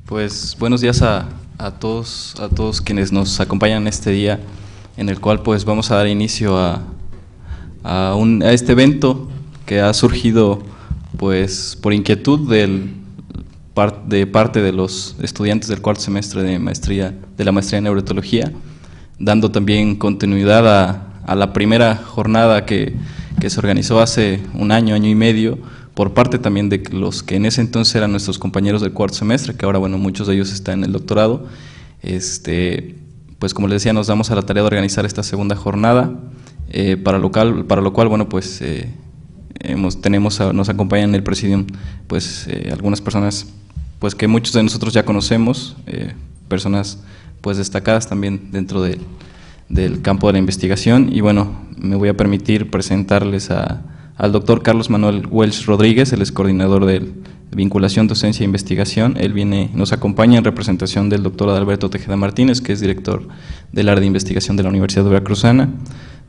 Pues buenos días a todos quienes nos acompañan en este día, en el cual pues vamos a dar inicio a este evento que ha surgido pues por inquietud de parte de los estudiantes del cuarto semestre de la maestría en neuroetología, dando también continuidad a la primera jornada que se organizó hace un año y medio, por parte también de los que en ese entonces eran nuestros compañeros del cuarto semestre, que ahora, bueno, muchos de ellos están en el doctorado. Pues como les decía, nos damos a la tarea de organizar esta segunda jornada, para lo cual, bueno, pues nos acompañan en el presidium, pues algunas personas, pues que muchos de nosotros ya conocemos, personas pues destacadas también dentro del campo de la investigación. Y bueno, me voy a permitir presentarles al doctor Carlos Manuel Welch Rodríguez. Él es coordinador de vinculación, docencia e investigación. Nos acompaña en representación del doctor Adalberto Tejeda Martínez, que es director del área de investigación de la Universidad Veracruzana.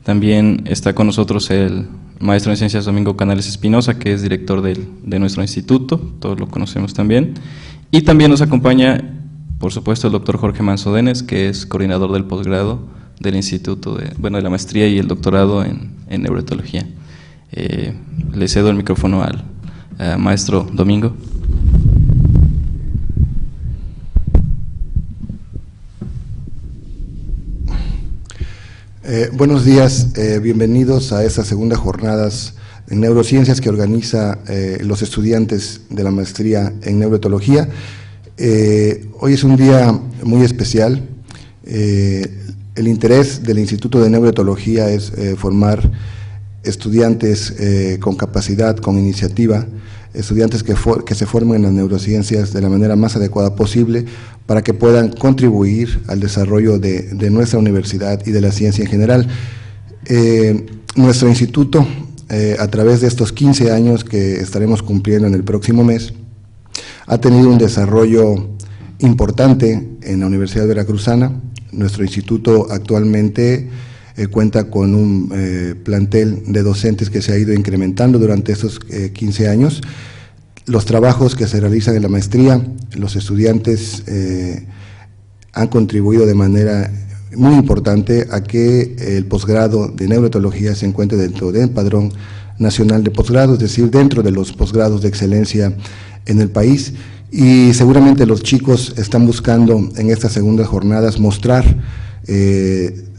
También está con nosotros el maestro en ciencias Domingo Canales Espinosa, que es director de nuestro instituto, todos lo conocemos también. Y también nos acompaña, por supuesto, el doctor Jorge Manzodenes, que es coordinador del posgrado del instituto, de la maestría y el doctorado en neuroetología. Le cedo el micrófono al maestro Domingo. Buenos días, bienvenidos a estas segundas jornadas en neurociencias que organiza los estudiantes de la maestría en neuroetología. Hoy es un día muy especial. El interés del Instituto de Neuroetología es formar estudiantes con capacidad, con iniciativa, estudiantes que se formen en las neurociencias de la manera más adecuada posible para que puedan contribuir al desarrollo de nuestra universidad y de la ciencia en general. Nuestro instituto, a través de estos 15 años que estaremos cumpliendo en el próximo mes, ha tenido un desarrollo importante en la Universidad Veracruzana. Nuestro instituto actualmente cuenta con un plantel de docentes que se ha ido incrementando durante estos 15 años. Los trabajos que se realizan en la maestría, los estudiantes han contribuido de manera muy importante a que el posgrado de neuroetología se encuentre dentro del Padrón Nacional de Posgrados, es decir, dentro de los posgrados de excelencia en el país. Y seguramente los chicos están buscando en estas segundas jornadas mostrar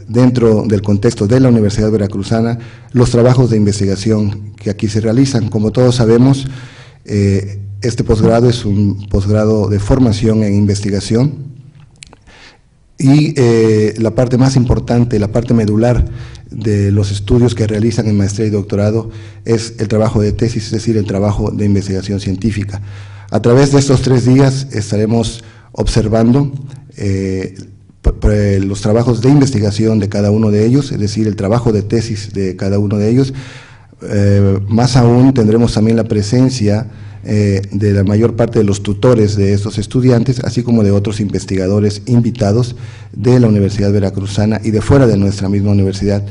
dentro del contexto de la Universidad Veracruzana los trabajos de investigación que aquí se realizan. Como todos sabemos, este posgrado es un posgrado de formación en investigación y la parte más importante, la parte medular de los estudios que realizan en maestría y doctorado es el trabajo de tesis, es decir, el trabajo de investigación científica. A través de estos 3 días estaremos observando los trabajos de investigación de cada uno de ellos, es decir, el trabajo de tesis de cada uno de ellos. Más aún tendremos también la presencia de la mayor parte de los tutores de estos estudiantes, así como de otros investigadores invitados de la Universidad Veracruzana y de fuera de nuestra misma universidad.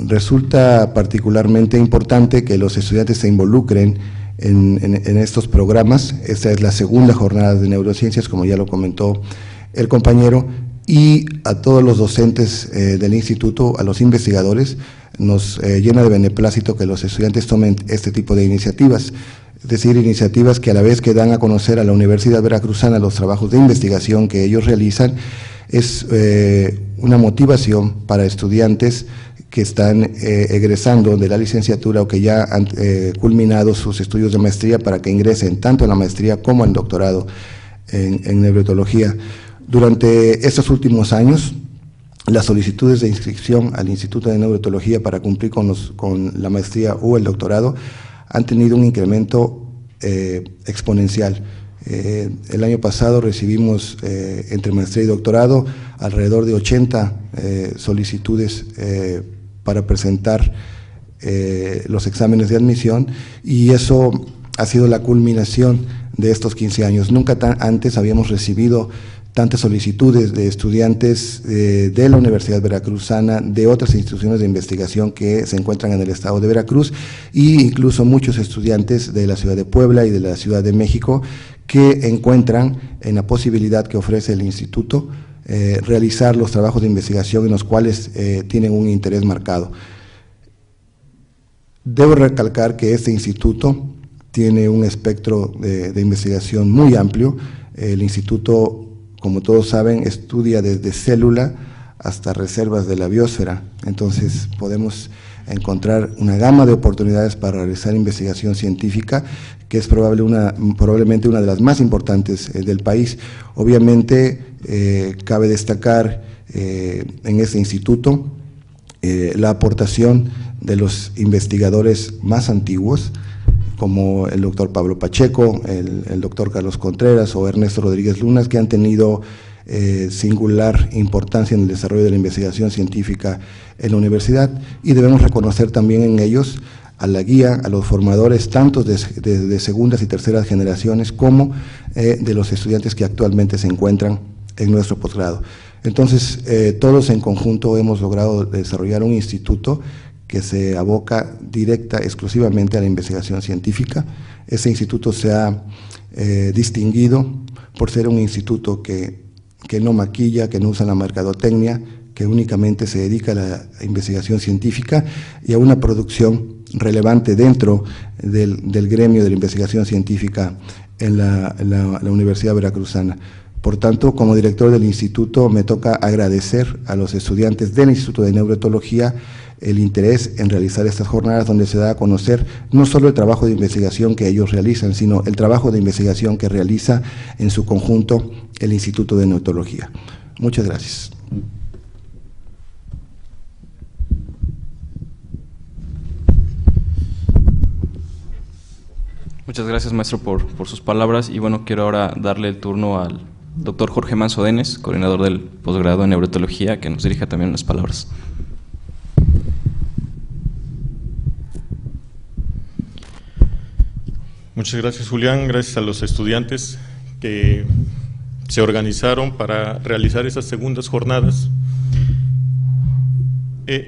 Resulta particularmente importante que los estudiantes se involucren en estos programas. Esta es la segunda jornada de neurociencias, como ya lo comentó el compañero, y a todos los docentes del instituto, a los investigadores, nos llena de beneplácito que los estudiantes tomen este tipo de iniciativas, es decir, iniciativas que a la vez que dan a conocer a la Universidad Veracruzana los trabajos de investigación que ellos realizan, es una motivación para estudiantes que están egresando de la licenciatura o que ya han culminado sus estudios de maestría para que ingresen tanto en la maestría como en el doctorado en neuroetología. Durante estos últimos años, las solicitudes de inscripción al Instituto de Neuroetología para cumplir con la maestría o el doctorado han tenido un incremento exponencial. El año pasado recibimos entre maestría y doctorado alrededor de 80 solicitudes para presentar los exámenes de admisión, y eso ha sido la culminación de estos 15 años. Nunca antes habíamos recibido tantas solicitudes de estudiantes de la Universidad Veracruzana, de otras instituciones de investigación que se encuentran en el estado de Veracruz, e incluso muchos estudiantes de la ciudad de Puebla y de la Ciudad de México que encuentran en la posibilidad que ofrece el instituto realizar los trabajos de investigación en los cuales tienen un interés marcado. Debo recalcar que este instituto tiene un espectro de investigación muy amplio. El instituto, como todos saben, estudia desde célula hasta reservas de la biosfera, entonces podemos encontrar una gama de oportunidades para realizar investigación científica que es probablemente una de las más importantes del país. Obviamente cabe destacar en este instituto la aportación de los investigadores más antiguos, como el doctor Pablo Pacheco, el doctor Carlos Contreras o Ernesto Rodríguez Lunas, que han tenido singular importancia en el desarrollo de la investigación científica en la universidad, y debemos reconocer también en ellos a la guía, a los formadores tanto de segundas y terceras generaciones como de los estudiantes que actualmente se encuentran en nuestro posgrado. Entonces, todos en conjunto hemos logrado desarrollar un instituto que se aboca exclusivamente a la investigación científica. Ese instituto se ha distinguido por ser un instituto que no maquilla, que no usa la mercadotecnia, que únicamente se dedica a la investigación científica y a una producción relevante dentro del gremio de la investigación científica en la Universidad Veracruzana. Por tanto, como director del instituto, me toca agradecer a los estudiantes del Instituto de Neuroetología el interés en realizar estas jornadas donde se da a conocer no solo el trabajo de investigación que ellos realizan, sino el trabajo de investigación que realiza en su conjunto el Instituto de Neuroetología. Muchas gracias. Muchas gracias, maestro, por sus palabras. Y bueno, quiero ahora darle el turno al doctor Jorge Manso Denes, coordinador del posgrado en Neuroetología, que nos dirija también unas palabras. Muchas gracias, Julián. Gracias a los estudiantes que se organizaron para realizar esas segundas jornadas.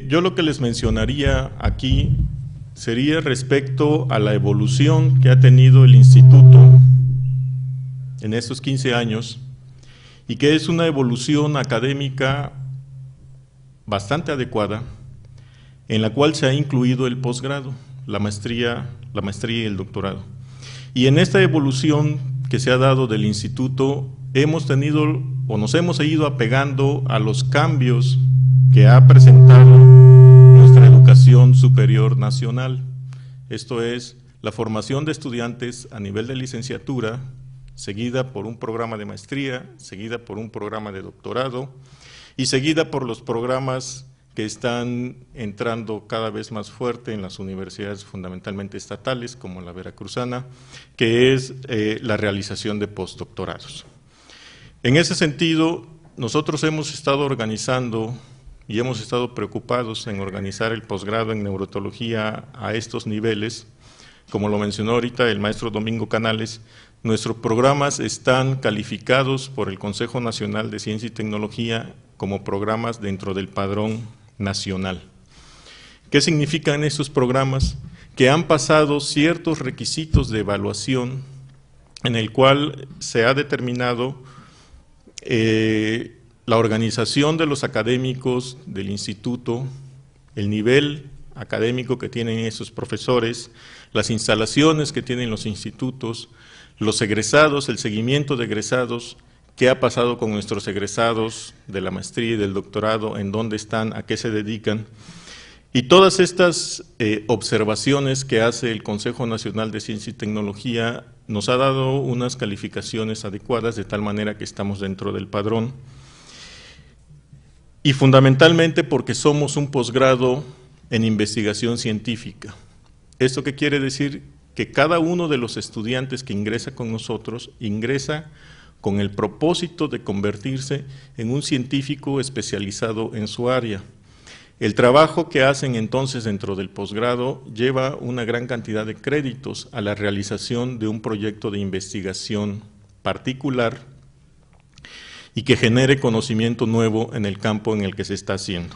Yo lo que les mencionaría aquí sería respecto a la evolución que ha tenido el instituto en estos 15 años y que es una evolución académica bastante adecuada, en la cual se ha incluido el posgrado, la maestría y el doctorado. Y en esta evolución que se ha dado del instituto hemos tenido o nos hemos ido apegando a los cambios que ha presentado nuestra educación superior nacional. Esto es, la formación de estudiantes a nivel de licenciatura, seguida por un programa de maestría, seguida por un programa de doctorado y seguida por los programas que están entrando cada vez más fuerte en las universidades fundamentalmente estatales, como la Veracruzana, que es la realización de postdoctorados. En ese sentido, nosotros hemos estado organizando y hemos estado preocupados en organizar el posgrado en neuroetología a estos niveles. Como lo mencionó ahorita el maestro Domingo Canales, nuestros programas están calificados por el Consejo Nacional de Ciencia y Tecnología como programas dentro del padrón nacional. ¿Qué significan estos programas? Que han pasado ciertos requisitos de evaluación en el cual se ha determinado la organización de los académicos del instituto, el nivel académico que tienen esos profesores, las instalaciones que tienen los institutos, los egresados, el seguimiento de egresados, qué ha pasado con nuestros egresados de la maestría y del doctorado, en dónde están, a qué se dedican. Y todas estas observaciones que hace el Consejo Nacional de Ciencia y Tecnología nos ha dado unas calificaciones adecuadas, de tal manera que estamos dentro del padrón. Y fundamentalmente porque somos un posgrado en investigación científica. ¿Esto qué quiere decir? Que cada uno de los estudiantes que ingresa con nosotros, ingresa con el propósito de convertirse en un científico especializado en su área. El trabajo que hacen entonces dentro del posgrado lleva una gran cantidad de créditos a la realización de un proyecto de investigación particular y que genere conocimiento nuevo en el campo en el que se está haciendo.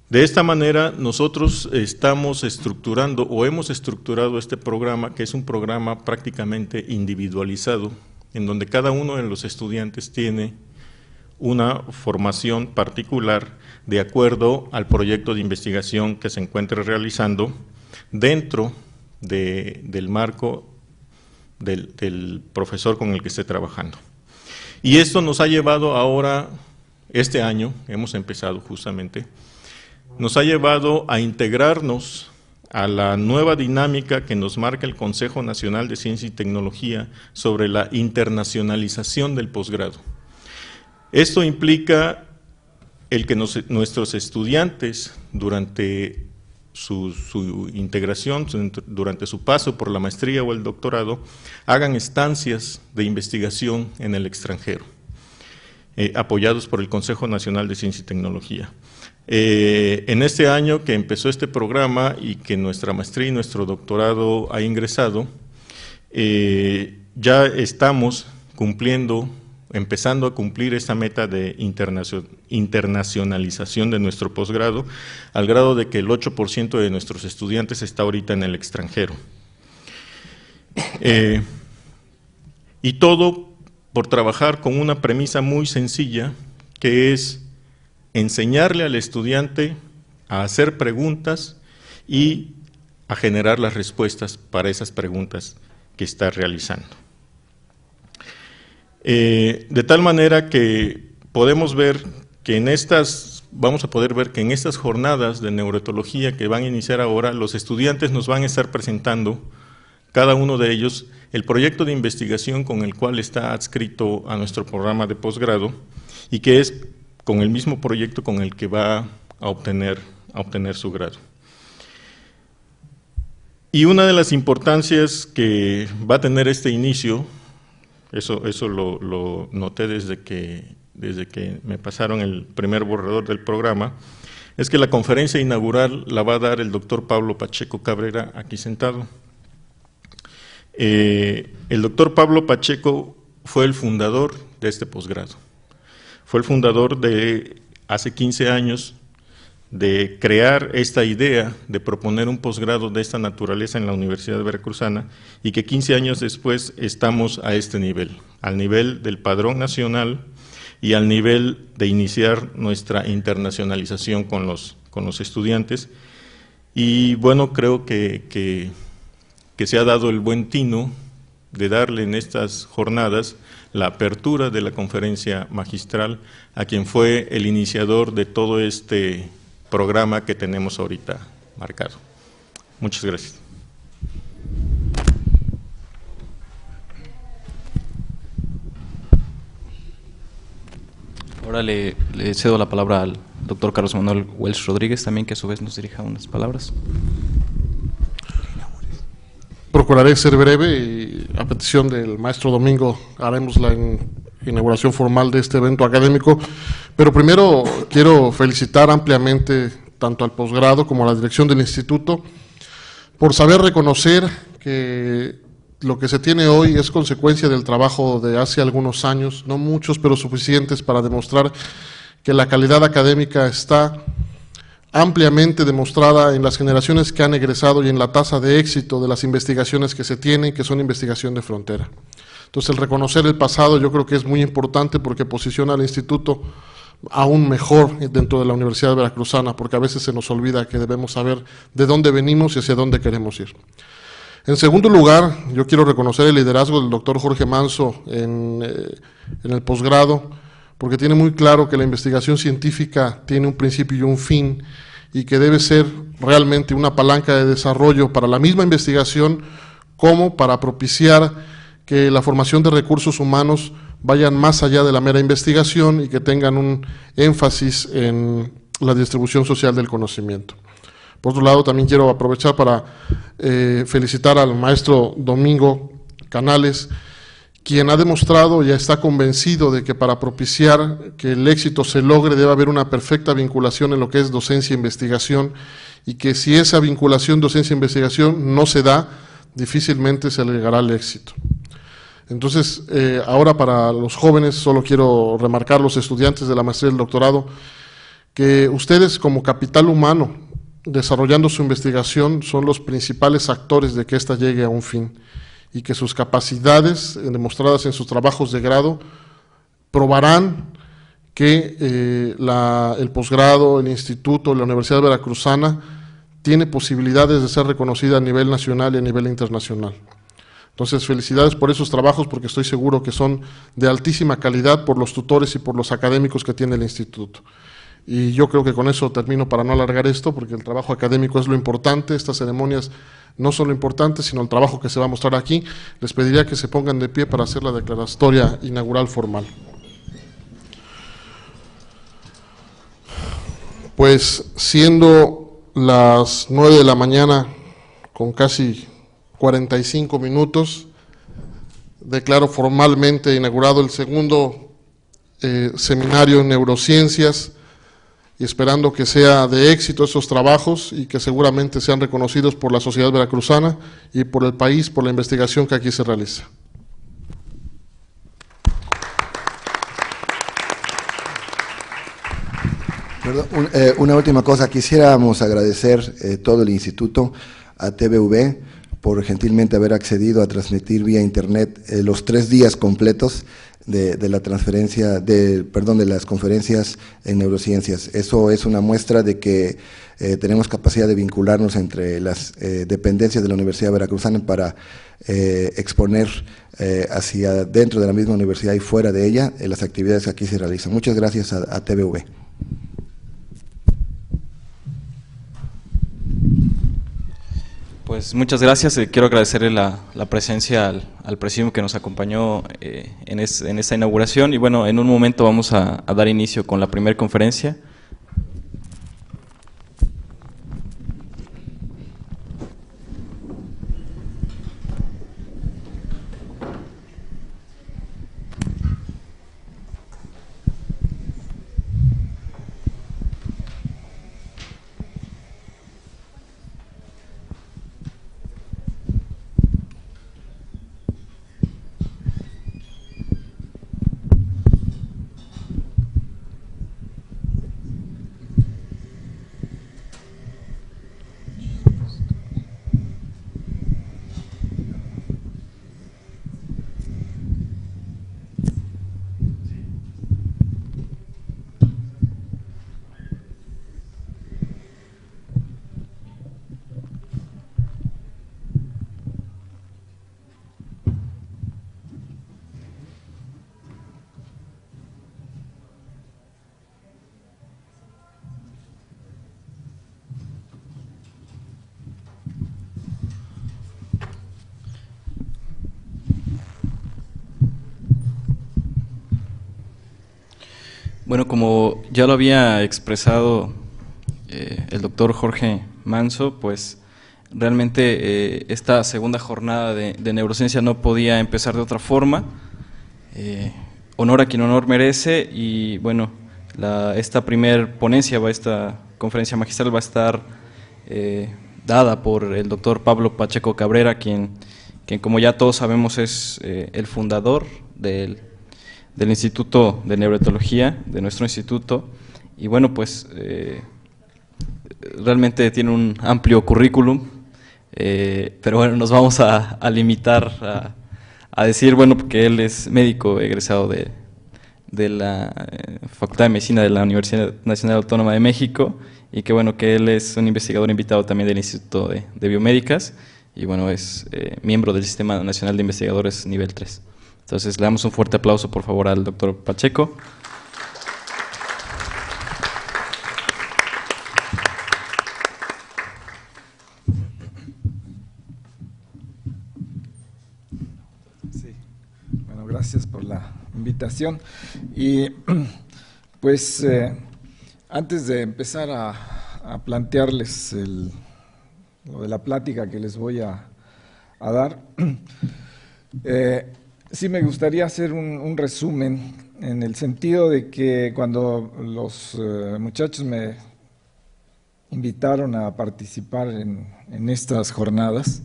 De esta manera nosotros estamos estructurando o hemos estructurado este programa, que es un programa prácticamente individualizado, en donde cada uno de los estudiantes tiene una formación particular de acuerdo al proyecto de investigación que se encuentre realizando dentro del marco del profesor con el que esté trabajando. Y esto nos ha llevado ahora, este año, hemos empezado justamente, nos ha llevado a integrarnos a la nueva dinámica que nos marca el Consejo Nacional de Ciencia y Tecnología sobre la internacionalización del posgrado. Esto implica el que nuestros estudiantes, durante su integración, durante su paso por la maestría o el doctorado, hagan estancias de investigación en el extranjero, apoyados por el Consejo Nacional de Ciencia y Tecnología. En este año que empezó este programa y que nuestra maestría y nuestro doctorado ha ingresado, ya estamos empezando a cumplir esta meta de internacionalización de nuestro posgrado, al grado de que el 8% de nuestros estudiantes está ahorita en el extranjero. Y todo por trabajar con una premisa muy sencilla, que es enseñarle al estudiante a hacer preguntas y a generar las respuestas para esas preguntas que está realizando. De tal manera que podemos ver que vamos a poder ver que en estas jornadas de neuroetología que van a iniciar ahora, los estudiantes nos van a estar presentando, cada uno de ellos, el proyecto de investigación con el cual está adscrito a nuestro programa de posgrado y que es con el mismo proyecto con el que va a obtener su grado. Y una de las importancias que va a tener este inicio, eso lo noté desde que me pasaron el primer borrador del programa, es que la conferencia inaugural la va a dar el doctor Pablo Pacheco Cabrera, aquí sentado. El doctor Pablo Pacheco fue el fundador de este posgrado. Fue el fundador hace 15 años de crear esta idea de proponer un posgrado de esta naturaleza en la Universidad Veracruzana y que 15 años después estamos a este nivel, al nivel del padrón nacional y al nivel de iniciar nuestra internacionalización con los estudiantes. Y bueno, creo que se ha dado el buen tino de darle en estas jornadas la apertura de la conferencia magistral a quien fue el iniciador de todo este programa que tenemos ahorita marcado. Muchas gracias. Ahora le cedo la palabra al doctor Carlos Manuel Welch Rodríguez, también que a su vez nos dirija unas palabras. Procuraré ser breve y a petición del maestro Domingo haremos la inauguración formal de este evento académico, pero primero quiero felicitar ampliamente tanto al posgrado como a la dirección del instituto por saber reconocer que lo que se tiene hoy es consecuencia del trabajo de hace algunos años, no muchos pero suficientes para demostrar que la calidad académica está ampliamente demostrada en las generaciones que han egresado y en la tasa de éxito de las investigaciones que se tienen, que son investigación de frontera. Entonces, el reconocer el pasado yo creo que es muy importante porque posiciona al instituto aún mejor dentro de la Universidad Veracruzana, porque a veces se nos olvida que debemos saber de dónde venimos y hacia dónde queremos ir. En segundo lugar, yo quiero reconocer el liderazgo del doctor Jorge Manso en el posgrado, porque tiene muy claro que la investigación científica tiene un principio y un fin, y que debe ser realmente una palanca de desarrollo para la misma investigación, como para propiciar que la formación de recursos humanos vayan más allá de la mera investigación y que tengan un énfasis en la distribución social del conocimiento. Por otro lado, también quiero aprovechar para felicitar al maestro Domingo Canales, quien ha demostrado y está convencido de que para propiciar que el éxito se logre debe haber una perfecta vinculación en lo que es docencia e investigación, y que si esa vinculación docencia e investigación no se da, difícilmente se llegará al éxito. Entonces, ahora para los jóvenes, solo quiero remarcar, los estudiantes de la maestría y el doctorado, que ustedes como capital humano, desarrollando su investigación, son los principales actores de que ésta llegue a un fin, y que sus capacidades, demostradas en sus trabajos de grado, probarán que el posgrado, el instituto, la Universidad Veracruzana tiene posibilidades de ser reconocida a nivel nacional y a nivel internacional. Entonces, felicidades por esos trabajos, porque estoy seguro que son de altísima calidad por los tutores y por los académicos que tiene el instituto. Y yo creo que con eso termino para no alargar esto, porque el trabajo académico es lo importante. Estas ceremonias no son lo importante, sino el trabajo que se va a mostrar aquí. Les pediría que se pongan de pie para hacer la declaratoria inaugural formal. Pues siendo las 9 de la mañana con casi 45 minutos, declaro formalmente inaugurado el segundo seminario en neurociencias, y esperando que sea de éxito esos trabajos y que seguramente sean reconocidos por la sociedad veracruzana y por el país, por la investigación que aquí se realiza. Perdón, una última cosa, quisiéramos agradecer todo el instituto, a TVV, por gentilmente haber accedido a transmitir vía internet los 3 días completos de la transferencia, de las conferencias en neurociencias. Eso es una muestra de que tenemos capacidad de vincularnos entre las dependencias de la Universidad Veracruzana para exponer hacia dentro de la misma universidad y fuera de ella las actividades que aquí se realizan. Muchas gracias a TVV. Pues muchas gracias. Quiero agradecerle la presencia al presidium que nos acompañó en esta inauguración. Y bueno, en un momento vamos a dar inicio con la primera conferencia. Bueno, como ya lo había expresado el doctor Jorge Manso, pues realmente esta segunda jornada de neurociencia no podía empezar de otra forma. Honor a quien honor merece, y bueno, esta primer ponencia, esta conferencia magistral va a estar dada por el doctor Pablo Pacheco Cabrera, quien como ya todos sabemos es el fundador del Instituto de Neuroetología, de nuestro instituto, y bueno, pues realmente tiene un amplio currículum, pero bueno, nos vamos a limitar a decir, bueno, que él es médico egresado de la Facultad de Medicina de la Universidad Nacional Autónoma de México, y que bueno, que él es un investigador invitado también del Instituto de Biomédicas, y bueno, es miembro del Sistema Nacional de Investigadores nivel 3. Entonces, le damos un fuerte aplauso, por favor, al doctor Pacheco. Sí. Bueno, gracias por la invitación. Y pues, antes de empezar a plantearles lo de la plática que les voy a dar, sí me gustaría hacer un resumen, en el sentido de que cuando los muchachos me invitaron a participar en estas jornadas,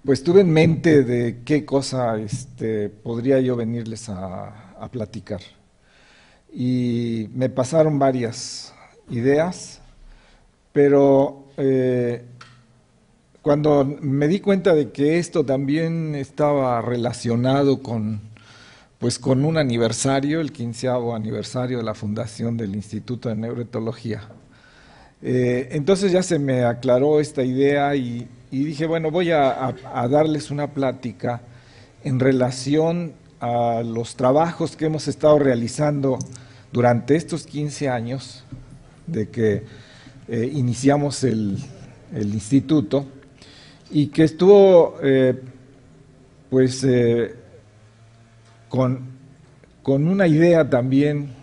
pues tuve en mente de qué cosa podría yo venirles a platicar. Y me pasaron varias ideas, pero cuando me di cuenta de que esto también estaba relacionado con un aniversario, el 15º aniversario de la fundación del Instituto de Neuroetología, entonces ya se me aclaró esta idea y dije, bueno, voy a darles una plática en relación a los trabajos que hemos estado realizando durante estos 15 años de que iniciamos el instituto, y que estuvo con una idea también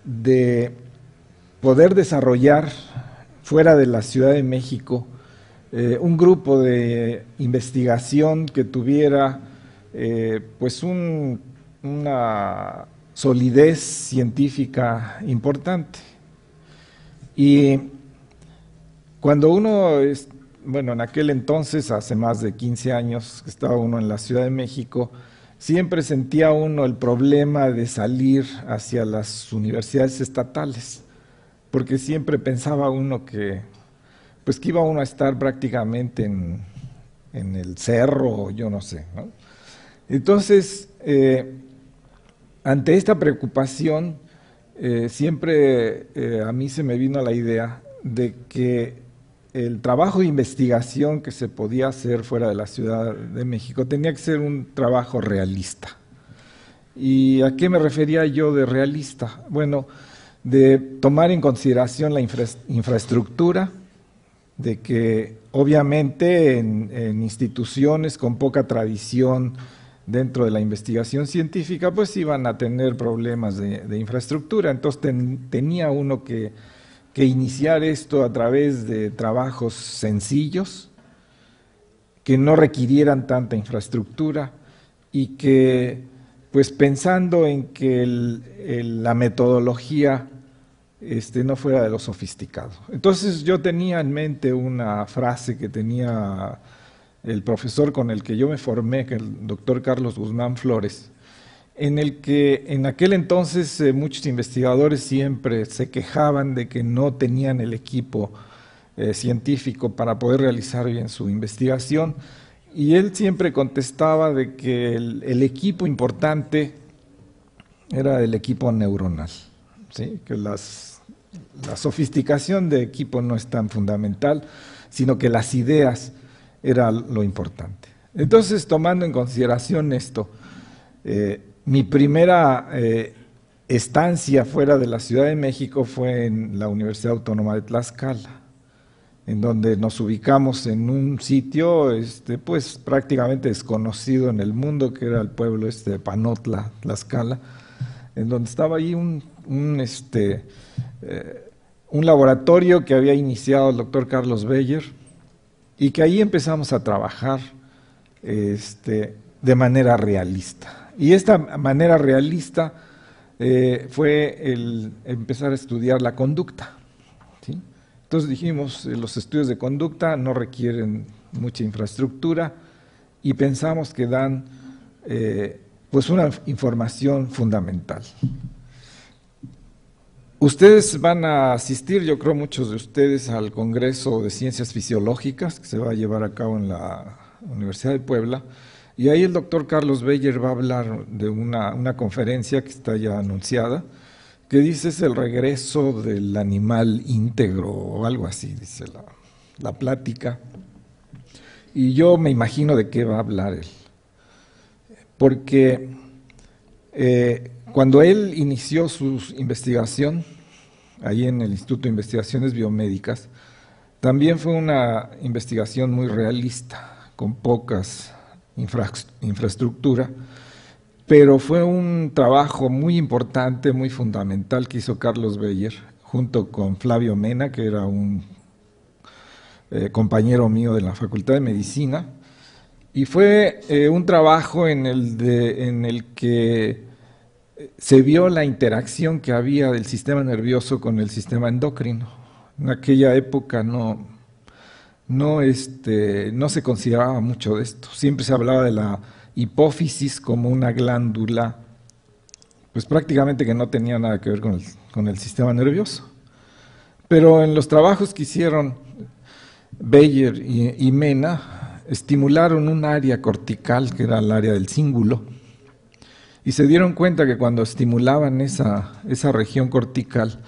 de poder desarrollar fuera de la Ciudad de México un grupo de investigación que tuviera una solidez científica importante. Y cuando uno, en aquel entonces, hace más de 15 años que estaba uno en la Ciudad de México, siempre sentía uno el problema de salir hacia las universidades estatales, porque siempre pensaba uno que iba uno a estar prácticamente en el cerro, yo no sé, ¿no? Entonces, ante esta preocupación, siempre a mí se me vino la idea de que el trabajo de investigación que se podía hacer fuera de la Ciudad de México tenía que ser un trabajo realista. ¿Y a qué me refería yo de realista? Bueno, de tomar en consideración la infraestructura, de que obviamente en instituciones con poca tradición dentro de la investigación científica, pues iban a tener problemas de infraestructura. Entonces tenía uno que iniciar esto a través de trabajos sencillos, que no requirieran tanta infraestructura y que, pues pensando en que la metodología no fuera de lo sofisticado. Entonces yo tenía en mente una frase que tenía el profesor con el que yo me formé, que el doctor Carlos Guzmán Flores, en el que en aquel entonces muchos investigadores siempre se quejaban de que no tenían el equipo científico para poder realizar bien su investigación, y él siempre contestaba de que el equipo importante era el equipo neuronal, ¿sí? Que la sofisticación de equipo no es tan fundamental, sino que las ideas era lo importante. Entonces, tomando en consideración esto, mi primera estancia fuera de la Ciudad de México fue en la Universidad Autónoma de Tlaxcala, en donde nos ubicamos en un sitio pues prácticamente desconocido en el mundo, que era el pueblo de Panotla, Tlaxcala, en donde estaba ahí un laboratorio que había iniciado el doctor Carlos Beyer, y que ahí empezamos a trabajar de manera realista. Y esta manera realista fue el empezar a estudiar la conducta, ¿sí? Entonces dijimos, los estudios de conducta no requieren mucha infraestructura y pensamos que dan pues una información fundamental. Ustedes van a asistir, yo creo muchos de ustedes, al Congreso de Ciencias Fisiológicas que se va a llevar a cabo en la Universidad de Puebla. Y ahí el doctor Carlos Beyer va a hablar de una conferencia que está ya anunciada, que dice es el regreso del animal íntegro o algo así, dice la plática. Y yo me imagino de qué va a hablar él. Porque cuando él inició su investigación, ahí en el Instituto de Investigaciones Biomédicas, también fue una investigación muy realista, con pocas infraestructura, pero fue un trabajo muy importante, muy fundamental que hizo Carlos Beyer junto con Flavio Mena, que era un compañero mío de la Facultad de Medicina, y fue un trabajo en el que se vio la interacción que había del sistema nervioso con el sistema endocrino. En aquella época no no se consideraba mucho de esto. Siempre se hablaba de la hipófisis como una glándula, pues prácticamente que no tenía nada que ver con el sistema nervioso. Pero en los trabajos que hicieron Beyer y Mena, estimularon un área cortical, que era el área del cíngulo, y se dieron cuenta que cuando estimulaban esa región cortical,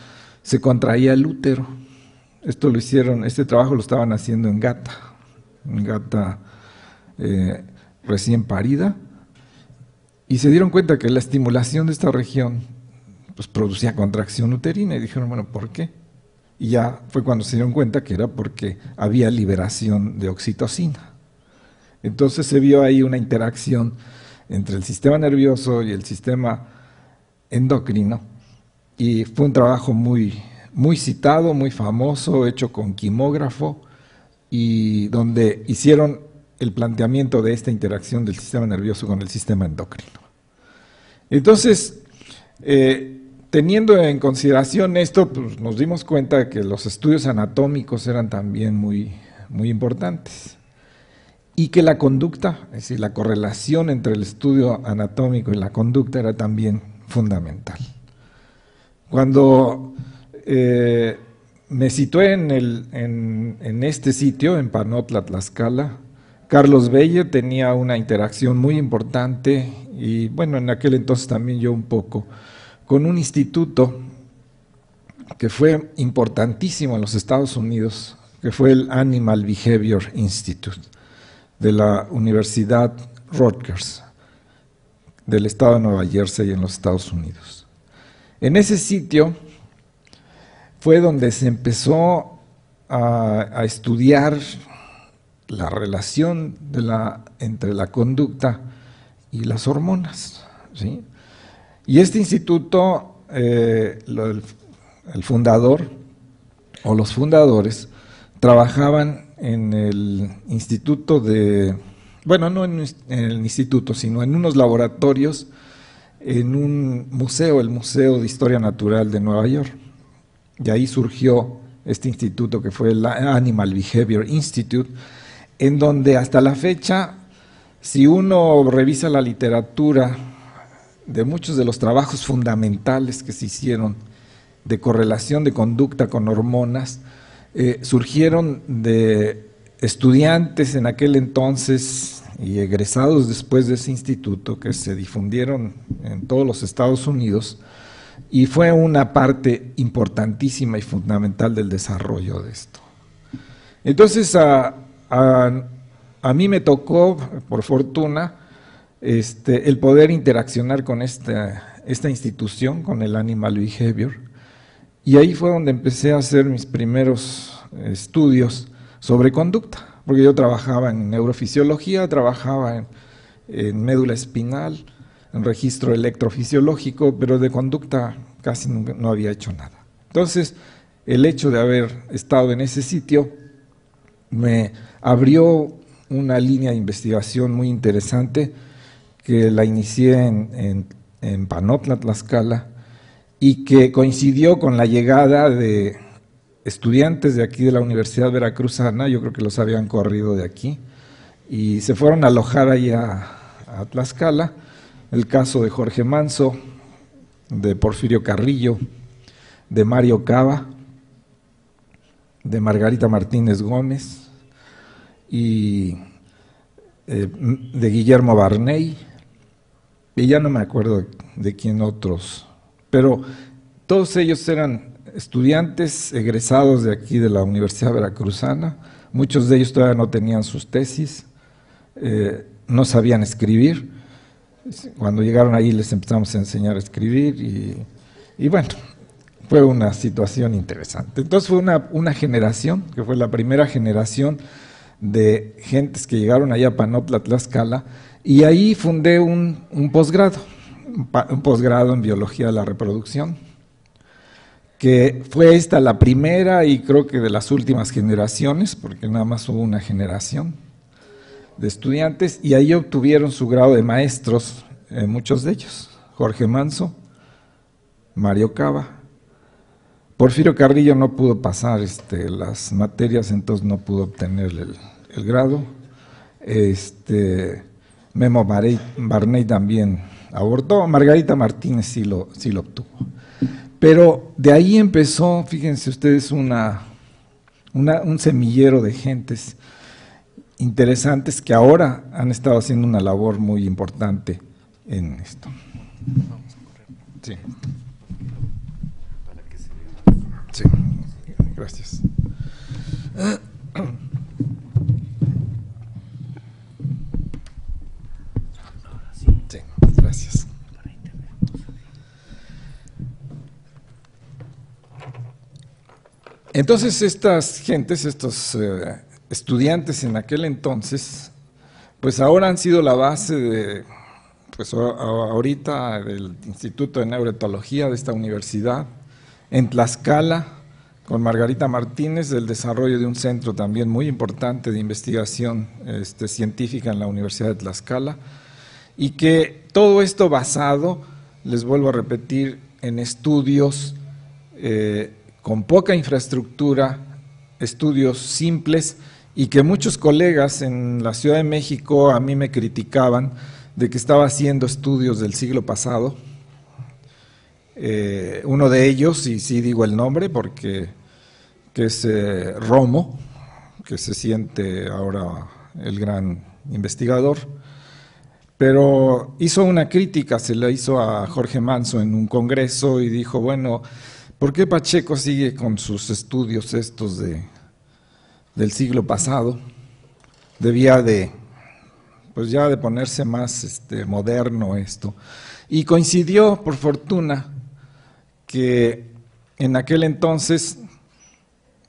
se contraía el útero. Este trabajo lo estaban haciendo en gata recién parida, y se dieron cuenta que la estimulación de esta región pues producía contracción uterina, y dijeron, bueno, ¿por qué? Y ya fue cuando se dieron cuenta que era porque había liberación de oxitocina. Entonces se vio ahí una interacción entre el sistema nervioso y el sistema endocrino, y fue un trabajo muy, muy citado, muy famoso, hecho con quimógrafo, y donde hicieron el planteamiento de esta interacción del sistema nervioso con el sistema endocrino. Entonces, teniendo en consideración esto, pues nos dimos cuenta de que los estudios anatómicos eran también muy, muy importantes, y que la conducta, es decir, la correlación entre el estudio anatómico y la conducta era también fundamental. Cuando me situé en este sitio, en Panotla, Tlaxcala, Carlos Beyer tenía una interacción muy importante, y bueno, en aquel entonces también yo un poco, con un instituto que fue importantísimo en los Estados Unidos, que fue el Animal Behavior Institute de la Universidad Rutgers del estado de Nueva Jersey en los Estados Unidos. En ese sitio fue donde se empezó a estudiar la relación entre la conducta y las hormonas, ¿sí? Y este instituto, el fundador o los fundadores trabajaban en el instituto bueno, no en el instituto, sino en unos laboratorios en un museo, el Museo de Historia Natural de Nueva York. Y ahí surgió este instituto que fue el Animal Behavior Institute, en donde hasta la fecha, si uno revisa la literatura de muchos de los trabajos fundamentales que se hicieron de correlación de conducta con hormonas, surgieron de estudiantes en aquel entonces y egresados después de ese instituto, que se difundieron en todos los Estados Unidos, y fue una parte importantísima y fundamental del desarrollo de esto. Entonces, a mí me tocó, por fortuna, el poder interaccionar con esta institución, con el Animal Behavior, y ahí fue donde empecé a hacer mis primeros estudios sobre conducta, porque yo trabajaba en neurofisiología, trabajaba en médula espinal, en registro electrofisiológico, pero de conducta casi no había hecho nada. Entonces, el hecho de haber estado en ese sitio me abrió una línea de investigación muy interesante, que la inicié en Panotla, Tlaxcala, y que coincidió con la llegada de estudiantes de aquí de la Universidad Veracruzana. Yo creo que los habían corrido de aquí, y se fueron a alojar ahí a Tlaxcala. El caso de Jorge Manso, de Porfirio Carrillo, de Mario Cava, de Margarita Martínez Gómez, y de Guillermo Barney, y ya no me acuerdo de quién otros, pero todos ellos eran estudiantes egresados de aquí de la Universidad Veracruzana. Muchos de ellos todavía no tenían sus tesis, no sabían escribir. Cuando llegaron ahí les empezamos a enseñar a escribir, y bueno, fue una situación interesante. Entonces fue una generación, que fue la primera generación de gentes que llegaron allá a Panotla, Tlaxcala, y ahí fundé un posgrado en biología de la reproducción, que fue esta la primera y creo que de las últimas generaciones, porque nada más hubo una generación de estudiantes, y ahí obtuvieron su grado de maestros, muchos de ellos: Jorge Manso, Mario Cava, Porfirio Carrillo no pudo pasar las materias, entonces no pudo obtener el grado. Memo Barney también abortó, Margarita Martínez sí lo obtuvo. Pero de ahí empezó, fíjense ustedes, un semillero de gentes interesantes que ahora han estado haciendo una labor muy importante en esto. Sí. Sí, gracias. Sí, gracias. Entonces estas gentes, estos estudiantes en aquel entonces, pues ahora han sido la base de, pues ahorita del Instituto de Neuroetología de esta universidad, en Tlaxcala, con Margarita Martínez, del desarrollo de un centro también muy importante de investigación científica en la Universidad de Tlaxcala, y que todo esto basado, les vuelvo a repetir, en estudios con poca infraestructura, estudios simples, y que muchos colegas en la Ciudad de México a mí me criticaban de que estaba haciendo estudios del siglo pasado. Uno de ellos, y sí digo el nombre porque que es Romo, que se siente ahora el gran investigador, pero hizo una crítica, se la hizo a Jorge Manso en un congreso y dijo, bueno, ¿por qué Pacheco sigue con sus estudios estos del siglo pasado? Debía de, pues ya de ponerse más moderno esto. Y coincidió, por fortuna, que en aquel entonces,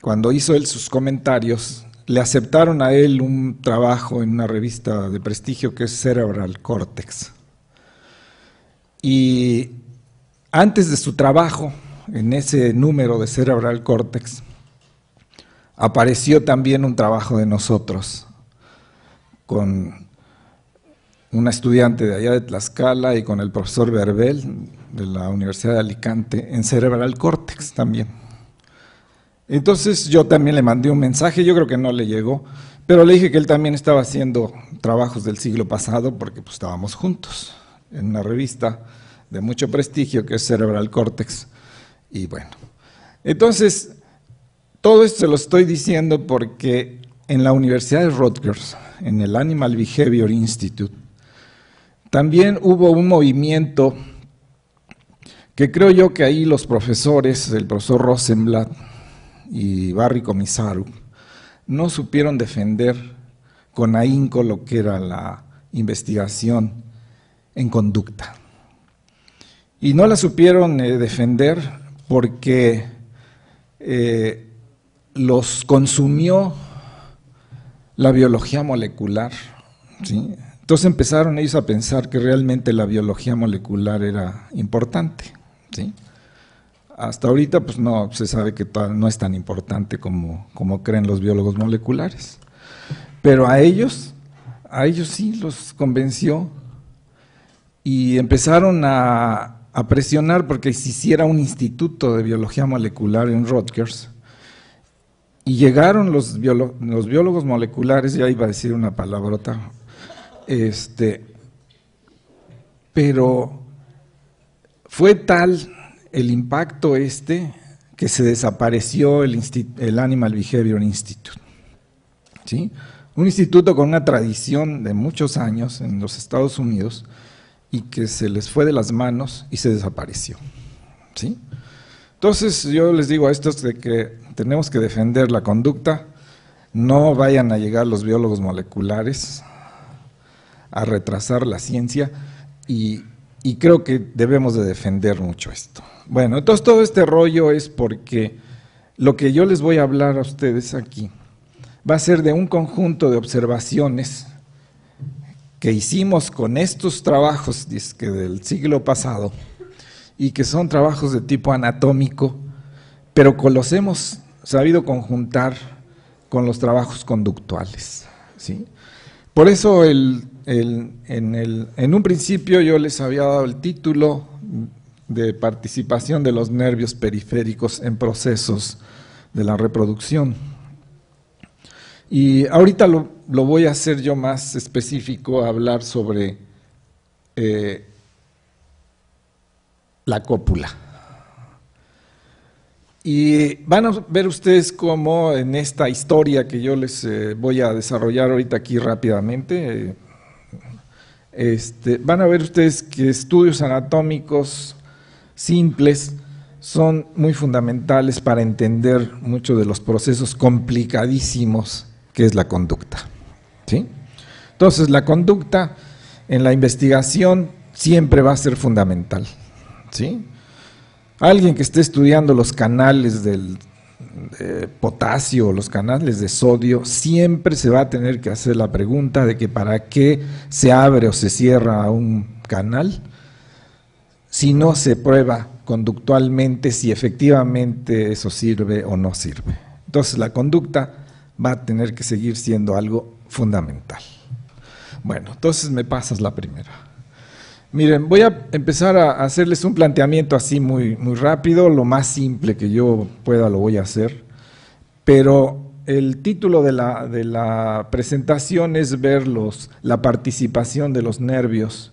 cuando hizo él sus comentarios, le aceptaron a él un trabajo en una revista de prestigio que es Cerebral Cortex. Y antes de su trabajo, en ese número de Cerebral Cortex, apareció también un trabajo de nosotros, con una estudiante de allá de Tlaxcala y con el profesor Verbel de la Universidad de Alicante en Cerebral Cortex también. Entonces yo también le mandé un mensaje, yo creo que no le llegó, pero le dije que él también estaba haciendo trabajos del siglo pasado porque pues estábamos juntos en una revista de mucho prestigio que es Cerebral Cortex. Y bueno, entonces todo esto se lo estoy diciendo porque en la Universidad de Rutgers, en el Animal Behavior Institute, también hubo un movimiento que creo yo que ahí los profesores, el profesor Rosenblatt y Barry Komisaru, no supieron defender con ahínco lo que era la investigación en conducta. Y no la supieron defender porque los consumió la biología molecular, ¿sí? Entonces empezaron ellos a pensar que realmente la biología molecular era importante, ¿sí? Hasta ahorita pues no se sabe que no es tan importante como creen los biólogos moleculares, pero a ellos sí los convenció y empezaron a presionar porque se hiciera un instituto de biología molecular en Rutgers. Y llegaron los biólogos moleculares, ya iba a decir una palabrota, pero fue tal el impacto que se desapareció el Animal Behavior Institute, ¿sí? Un instituto con una tradición de muchos años en los Estados Unidos y que se les fue de las manos y se desapareció, ¿sí? Entonces yo les digo a estos de que tenemos que defender la conducta, no vayan a llegar los biólogos moleculares a retrasar la ciencia y creo que debemos de defender mucho esto. Bueno, entonces todo este rollo es porque lo que yo les voy a hablar a ustedes aquí va a ser de un conjunto de observaciones que hicimos con estos trabajos del siglo pasado y que son trabajos de tipo anatómico, pero que los hemos sabido conjuntar con los trabajos conductuales, ¿sí? Por eso en un principio yo les había dado el título de participación de los nervios periféricos en procesos de la reproducción. Y ahorita lo voy a hacer yo más específico, a hablar sobre la cópula. Y van a ver ustedes cómo en esta historia que yo les voy a desarrollar ahorita aquí rápidamente, van a ver ustedes que estudios anatómicos simples son muy fundamentales para entender muchos de los procesos complicadísimos que es la conducta, ¿sí? Entonces, la conducta en la investigación siempre va a ser fundamental, ¿sí? Alguien que esté estudiando los canales del potasio, los canales de sodio, siempre se va a tener que hacer la pregunta de que para qué se abre o se cierra un canal si no se prueba conductualmente si efectivamente eso sirve o no sirve. Entonces, la conducta va a tener que seguir siendo algo fundamental. Bueno, entonces me pasas la primera. Miren, voy a empezar a hacerles un planteamiento así muy rápido, lo más simple que yo pueda lo voy a hacer, pero el título de la presentación es ver la participación de los nervios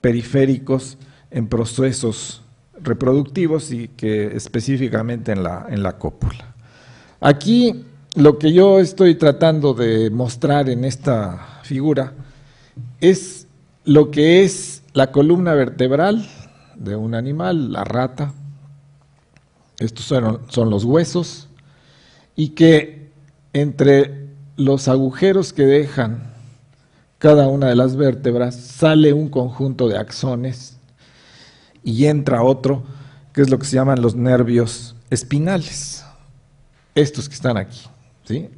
periféricos en procesos reproductivos y que específicamente en la cópula. Aquí lo que yo estoy tratando de mostrar en esta figura es lo que es la columna vertebral de un animal, la rata. Estos son los huesos, y que entre los agujeros que dejan cada una de las vértebras sale un conjunto de axones y entra otro, que es lo que se llaman los nervios espinales, estos que están aquí, ¿sí?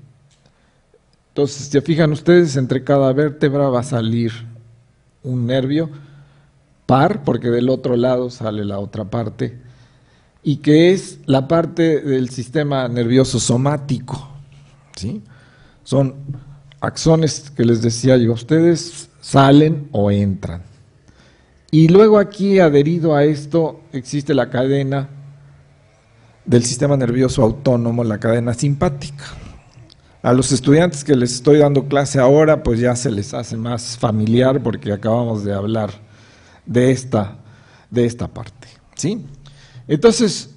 Entonces, si se fijan ustedes, entre cada vértebra va a salir un nervio par, porque del otro lado sale la otra parte, y que es la parte del sistema nervioso somático, ¿sí? Son axones que les decía yo a ustedes, salen o entran. Y luego aquí, adherido a esto, existe la cadena del sistema nervioso autónomo, la cadena simpática. A los estudiantes que les estoy dando clase ahora, pues ya se les hace más familiar porque acabamos de hablar de esta parte, ¿sí? Entonces,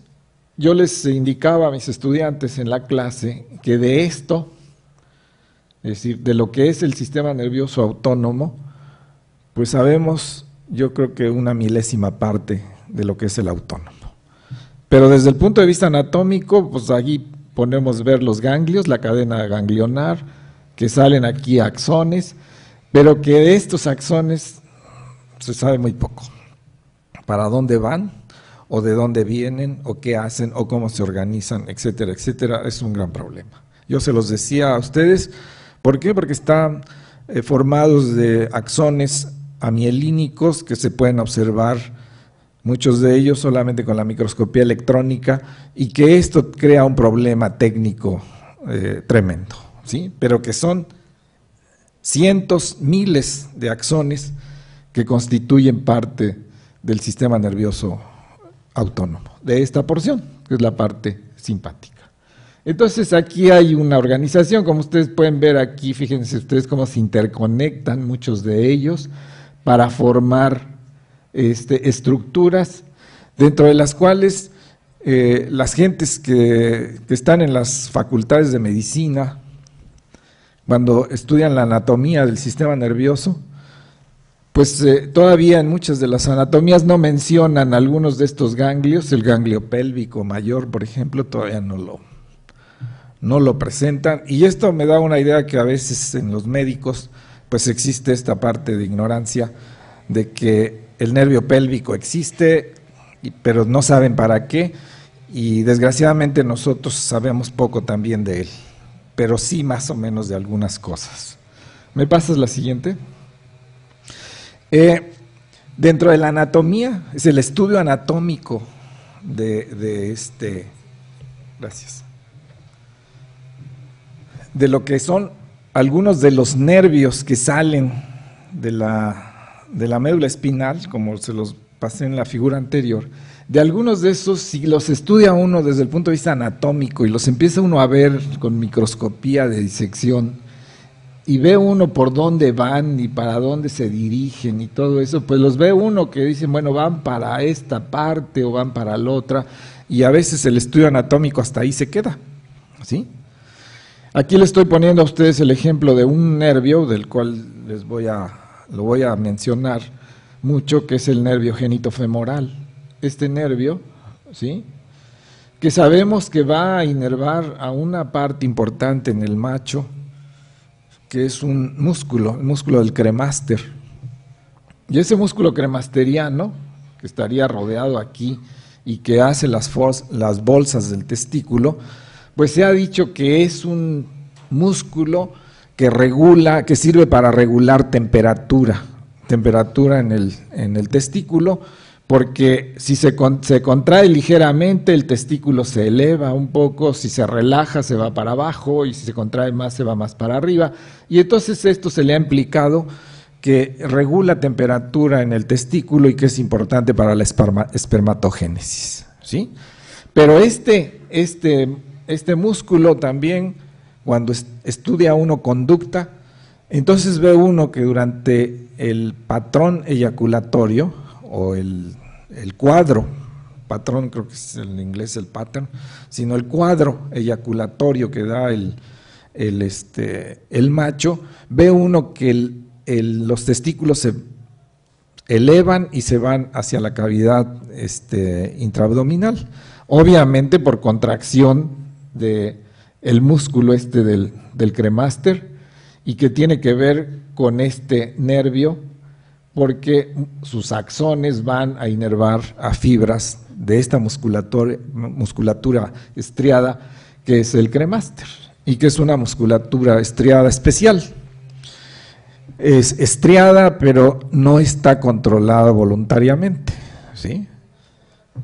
yo les indicaba a mis estudiantes en la clase que de esto, es decir, de lo que es el sistema nervioso autónomo, pues sabemos, yo creo que una milésima parte de lo que es el autónomo. Pero desde el punto de vista anatómico, pues aquí ponemos ver los ganglios, la cadena ganglionar, que salen aquí axones, pero que de estos axones se sabe muy poco. ¿Para dónde van? ¿O de dónde vienen? ¿O qué hacen? ¿O cómo se organizan? Etcétera, etcétera. Es un gran problema. Yo se los decía a ustedes, ¿por qué? Porque están formados de axones amielínicos que se pueden observar, muchos de ellos solamente con la microscopía electrónica, y que esto crea un problema técnico tremendo, ¿sí? Pero que son cientos, miles de axones que constituyen parte del sistema nervioso autónomo, de esta porción, que es la parte simpática. Entonces aquí hay una organización, como ustedes pueden ver aquí, fíjense ustedes cómo se interconectan muchos de ellos para formar estructuras dentro de las cuales las gentes que están en las facultades de medicina, cuando estudian la anatomía del sistema nervioso, pues todavía en muchas de las anatomías no mencionan algunos de estos ganglios. El ganglio pélvico mayor, por ejemplo, todavía no lo presentan, y esto me da una idea que a veces en los médicos pues existe esta parte de ignorancia de que el nervio pélvico existe, pero no saben para qué, y desgraciadamente nosotros sabemos poco también de él, pero sí más o menos de algunas cosas. ¿Me pasas la siguiente? Dentro de la anatomía, es el estudio anatómico gracias, de lo que son algunos de los nervios que salen de la médula espinal, como se los pasé en la figura anterior, de algunos de esos, si los estudia uno desde el punto de vista anatómico y los empieza uno a ver con microscopía de disección, y ve uno por dónde van y para dónde se dirigen y todo eso, pues los ve uno que dicen, bueno, van para esta parte o van para la otra, y a veces el estudio anatómico hasta ahí se queda, ¿sí? Aquí le estoy poniendo a ustedes el ejemplo de un nervio, del cual lo voy a mencionar mucho, que es el nervio genitofemoral. Este nervio, ¿sí?, que sabemos que va a inervar a una parte importante en el macho, que es un músculo, el músculo del cremaster. Y ese músculo cremasteriano, que estaría rodeado aquí y que hace las bolsas del testículo, pues se ha dicho que es un músculo que regula, que sirve para regular temperatura en el testículo, porque si se contrae ligeramente, el testículo se eleva un poco, si se relaja se va para abajo, y si se contrae más se va más para arriba, y entonces esto se le ha implicado que regula temperatura en el testículo y que es importante para la espermatogénesis, ¿sí? Pero este músculo también, cuando estudia uno conducta, entonces ve uno que durante el patrón eyaculatorio, o el cuadro, patrón creo que es en inglés el pattern, sino el cuadro eyaculatorio que da el macho, ve uno que los testículos se elevan y se van hacia la cavidad intraabdominal, obviamente por contracción del músculo del cremaster, y que tiene que ver con este nervio, porque sus axones van a inervar a fibras de esta musculatura estriada, que es el cremaster, y que es una musculatura estriada especial. Es estriada, pero no está controlada voluntariamente, ¿sí?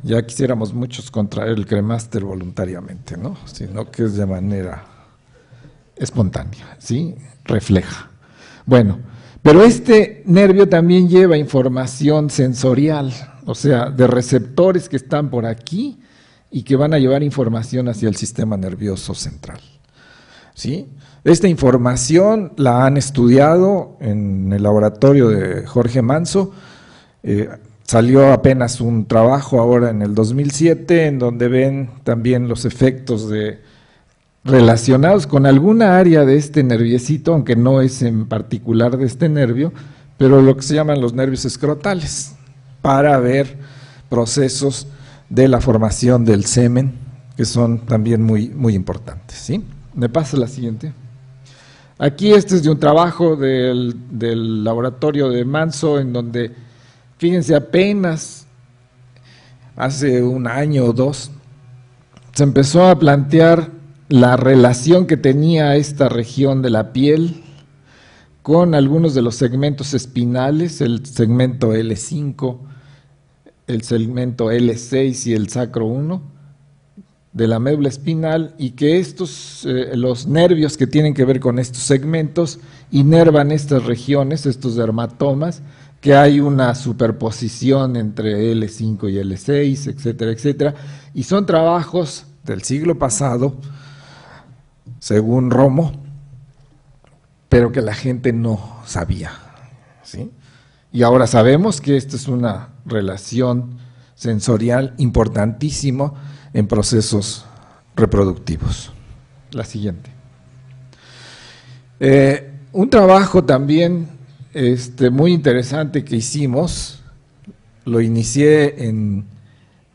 Ya quisiéramos muchos contraer el cremaster voluntariamente, ¿no? Sino que es de manera espontánea, ¿sí? Refleja. Bueno, pero este nervio también lleva información sensorial, o sea, de receptores que están por aquí y que van a llevar información hacia el sistema nervioso central, ¿sí? Esta información la han estudiado en el laboratorio de Jorge Manso. Salió apenas un trabajo ahora en el 2007 en donde ven también los efectos relacionados con alguna área de este nerviecito, aunque no es en particular de este nervio, pero lo que se llaman los nervios escrotales, para ver procesos de la formación del semen, que son también muy, muy importantes, ¿sí? ¿Me pasa la siguiente? Aquí este es de un trabajo del laboratorio de Manso, en donde, fíjense, apenas hace un año o dos, se empezó a plantear la relación que tenía esta región de la piel con algunos de los segmentos espinales, el segmento L5, el segmento L6 y el sacro 1 de la médula espinal, y que los nervios que tienen que ver con estos segmentos inervan estas regiones, estos dermatomas, que hay una superposición entre L5 y L6, etcétera, etcétera, y son trabajos del siglo pasado, según Romo, pero que la gente no sabía, ¿sí? Y ahora sabemos que esta es una relación sensorial importantísima en procesos reproductivos. La siguiente. Un trabajo también muy interesante que hicimos, lo inicié en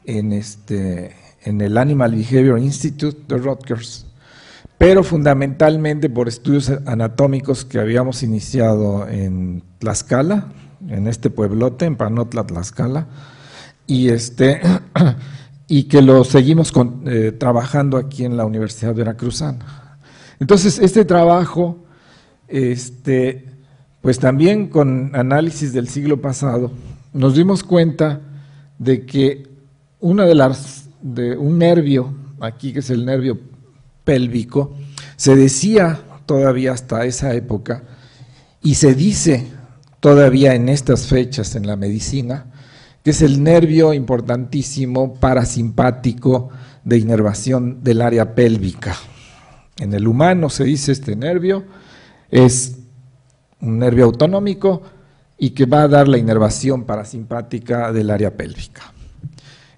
el Animal Behavior Institute de Rutgers, pero fundamentalmente por estudios anatómicos que habíamos iniciado en Tlaxcala, en este pueblote, en Panotla, Tlaxcala, y que lo seguimos trabajando aquí en la Universidad Veracruzana. Entonces, este trabajo, pues también con análisis del siglo pasado, nos dimos cuenta de que un nervio, aquí que es el nervio pélvico, se decía todavía hasta esa época, y se dice todavía en estas fechas en la medicina, que es el nervio importantísimo parasimpático de inervación del área pélvica. En el humano se dice este nervio es un nervio autonómico y que va a dar la inervación parasimpática del área pélvica.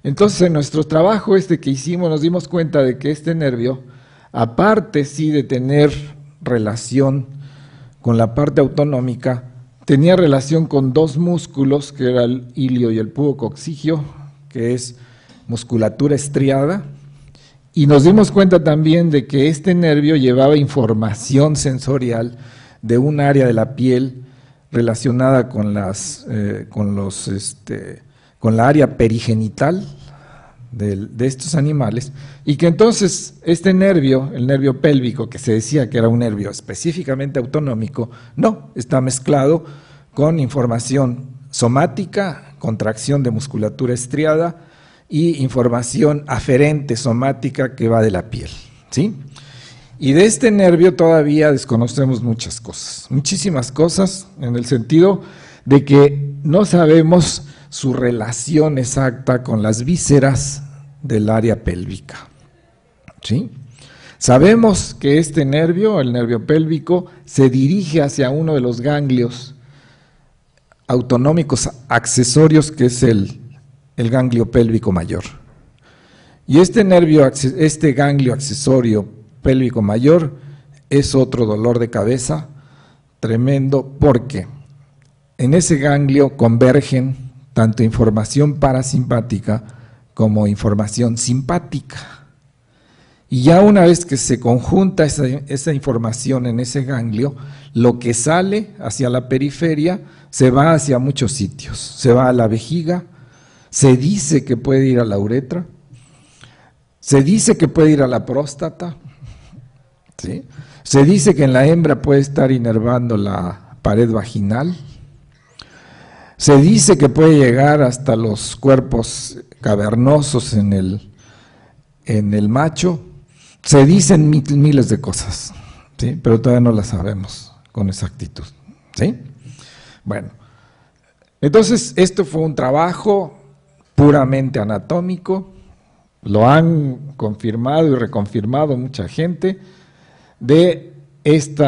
Entonces, en nuestro trabajo que hicimos, nos dimos cuenta de que este nervio, aparte sí de tener relación con la parte autonómica, tenía relación con dos músculos, que era el ilio y el pubococcigio, que es musculatura estriada, y nos dimos cuenta también de que este nervio llevaba información sensorial de un área de la piel relacionada con con la área perigenital de estos animales, y que entonces este nervio, el nervio pélvico, que se decía que era un nervio específicamente autonómico, no, está mezclado con información somática, contracción de musculatura estriada y información aferente somática que va de la piel, ¿sí? Y de este nervio todavía desconocemos muchas cosas, muchísimas cosas, en el sentido de que no sabemos su relación exacta con las vísceras del área pélvica, ¿sí? Sabemos que este nervio, el nervio pélvico, se dirige hacia uno de los ganglios autonómicos accesorios, que es el ganglio pélvico mayor. Y este ganglio accesorio pélvico mayor es otro dolor de cabeza tremendo, porque en ese ganglio convergen tanto información parasimpática como información simpática. Y ya una vez que se conjunta esa información en ese ganglio, lo que sale hacia la periferia se va hacia muchos sitios. Se va a la vejiga, se dice que puede ir a la uretra, se dice que puede ir a la próstata, ¿sí? Se dice que en la hembra puede estar inervando la pared vaginal, se dice que puede llegar hasta los cuerpos cavernosos en el macho. Se dicen miles de cosas, ¿sí? Pero todavía no las sabemos con exactitud, ¿sí? Bueno, entonces esto fue un trabajo puramente anatómico, lo han confirmado y reconfirmado mucha gente, de este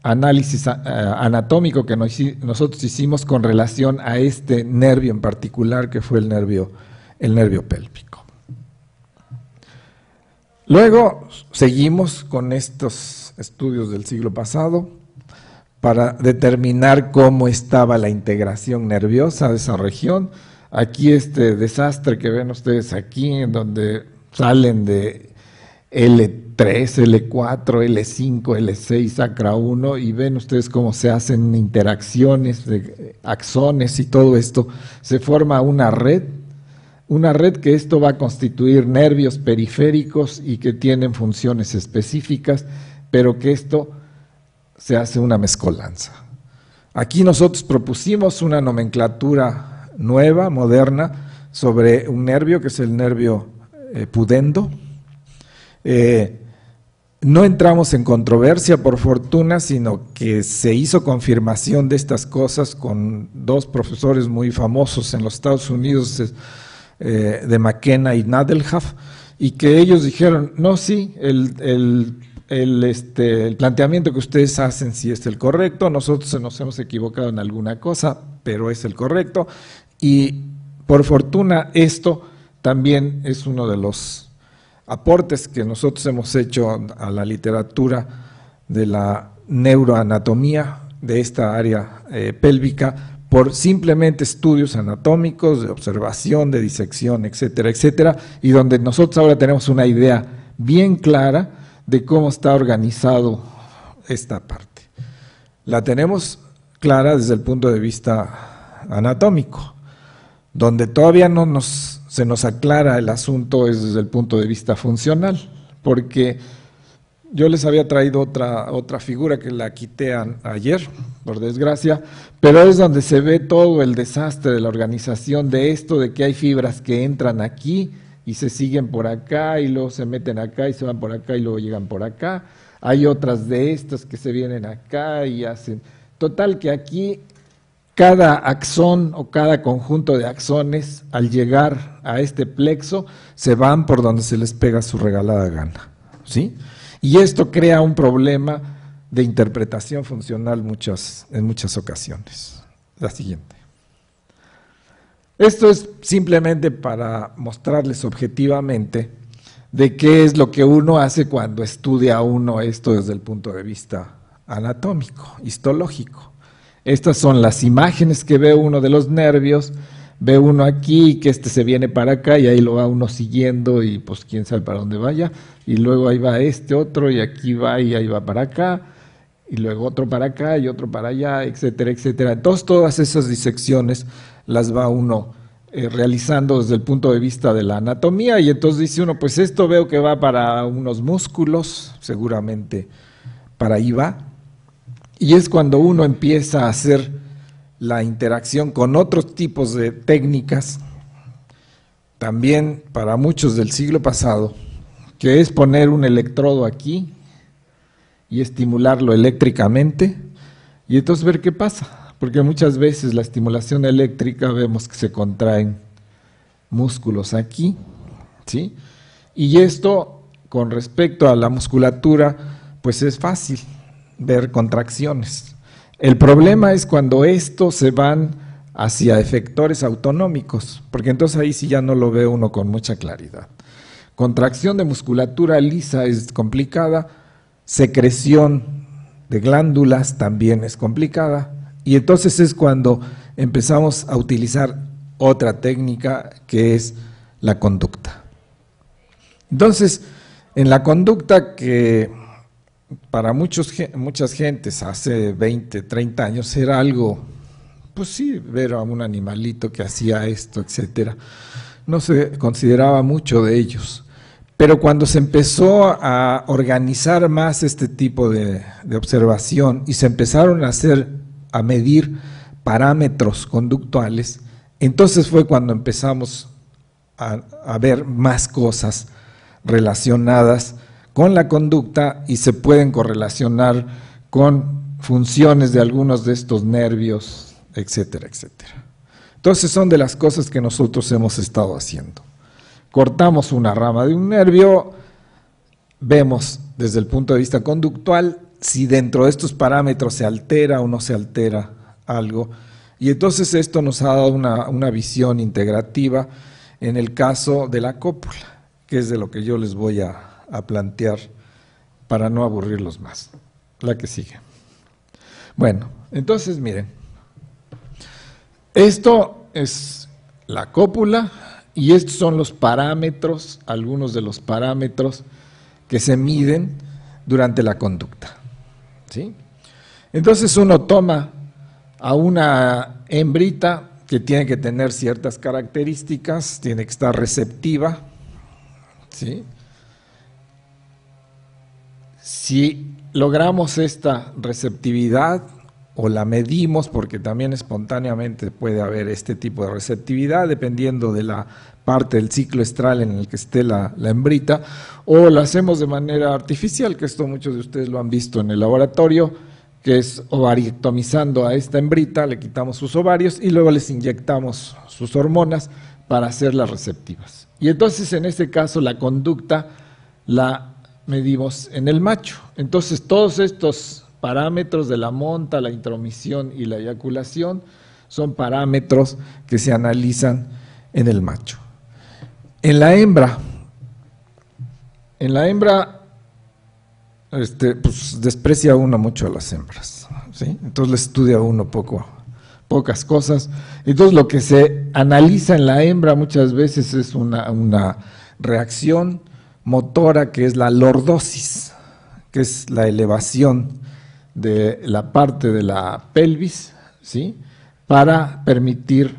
análisis anatómico que nosotros hicimos con relación a este nervio en particular, que fue el nervio pélvico. Luego seguimos con estos estudios del siglo pasado para determinar cómo estaba la integración nerviosa de esa región. Aquí este desastre que ven ustedes aquí, en donde salen de L3, L4, L5, L6, sacra 1, y ven ustedes cómo se hacen interacciones de axones y todo esto, se forma una red que esto va a constituir nervios periféricos y que tienen funciones específicas, pero que esto se hace una mezcolanza. Aquí nosotros propusimos una nomenclatura nueva, moderna, sobre un nervio que es el nervio pudendo. No entramos en controversia por fortuna, sino que se hizo confirmación de estas cosas con dos profesores muy famosos en los Estados Unidos, de McKenna y Nadelhoff, y que ellos dijeron, no, sí, el planteamiento que ustedes hacen sí es el correcto, nosotros nos hemos equivocado en alguna cosa, pero es el correcto, y por fortuna esto también es uno de los aportes que nosotros hemos hecho a la literatura de la neuroanatomía de esta área pélvica, por simplemente estudios anatómicos, de observación, de disección, etcétera, etcétera, y donde nosotros ahora tenemos una idea bien clara de cómo está organizado esta parte. La tenemos clara desde el punto de vista anatómico, donde todavía se nos aclara el asunto es desde el punto de vista funcional, porque yo les había traído otra figura que la quité ayer, por desgracia, pero es donde se ve todo el desastre de la organización de esto, de que hay fibras que entran aquí y se siguen por acá y luego se meten acá y se van por acá y luego llegan por acá. Hay otras de estas que se vienen acá y hacen… Total que aquí cada axón o cada conjunto de axones, al llegar a este plexo, se van por donde se les pega su regalada gana, ¿sí? Y esto crea un problema de interpretación funcional en muchas ocasiones. La siguiente. Esto es simplemente para mostrarles objetivamente de qué es lo que uno hace cuando estudia uno esto desde el punto de vista anatómico, histológico. Estas son las imágenes que ve uno de los nervios, ve uno aquí que este se viene para acá y ahí lo va uno siguiendo y pues quién sabe para dónde vaya, y luego ahí va este otro y aquí va y ahí va para acá, y luego otro para acá y otro para allá, etcétera, etcétera. Entonces todas esas disecciones las va uno realizando desde el punto de vista de la anatomía, y entonces dice uno, pues esto veo que va para unos músculos, seguramente para ahí va, y es cuando uno empieza a hacer la interacción con otros tipos de técnicas, también para muchos del siglo pasado, que es poner un electrodo aquí y estimularlo eléctricamente, y entonces ver qué pasa. Porque muchas veces la estimulación eléctrica vemos que se contraen músculos aquí, ¿sí? Y esto, con respecto a la musculatura, pues es fácil ver contracciones. El problema es cuando estos se van hacia efectores autonómicos, porque entonces ahí sí ya no lo ve uno con mucha claridad. Contracción de musculatura lisa es complicada, secreción de glándulas también es complicada, y entonces es cuando empezamos a utilizar otra técnica que es la conducta. Entonces, en la conducta, que para muchas gentes hace 20, 30 años era algo, pues sí, ver a un animalito que hacía esto, etcétera, no se consideraba mucho de ellos. Pero cuando se empezó a organizar más este tipo de observación y se empezaron a medir parámetros conductuales, entonces fue cuando empezamos a ver más cosas relacionadas con la conducta y se pueden correlacionar con funciones de algunos de estos nervios, etcétera, etcétera. Entonces son de las cosas que nosotros hemos estado haciendo. Cortamos una rama de un nervio, vemos desde el punto de vista conductual si dentro de estos parámetros se altera o no se altera algo, y entonces esto nos ha dado una visión integrativa en el caso de la cópula, que es de lo que yo les voy a plantear para no aburrirlos más. La que sigue. Bueno, entonces miren, esto es la cópula y estos son los parámetros, algunos de los parámetros que se miden durante la conducta, ¿sí? Entonces uno toma a una hembrita que tiene que tener ciertas características, tiene que estar receptiva, ¿sí? Si logramos esta receptividad o la medimos, porque también espontáneamente puede haber este tipo de receptividad dependiendo de la parte del ciclo estral en el que esté la hembrita, o lo hacemos de manera artificial, que esto muchos de ustedes lo han visto en el laboratorio, que es ovariectomizando a esta hembrita, le quitamos sus ovarios y luego les inyectamos sus hormonas para hacerlas receptivas. Y entonces en este caso la conducta la medimos en el macho. Entonces todos estos parámetros de la monta, la intromisión y la eyaculación son parámetros que se analizan en el macho. En la hembra pues desprecia uno mucho a las hembras, ¿sí? Entonces le estudia uno pocas cosas. Entonces lo que se analiza en la hembra muchas veces es una reacción motora que es la lordosis, que es la elevación de la parte de la pelvis, ¿sí? Para permitir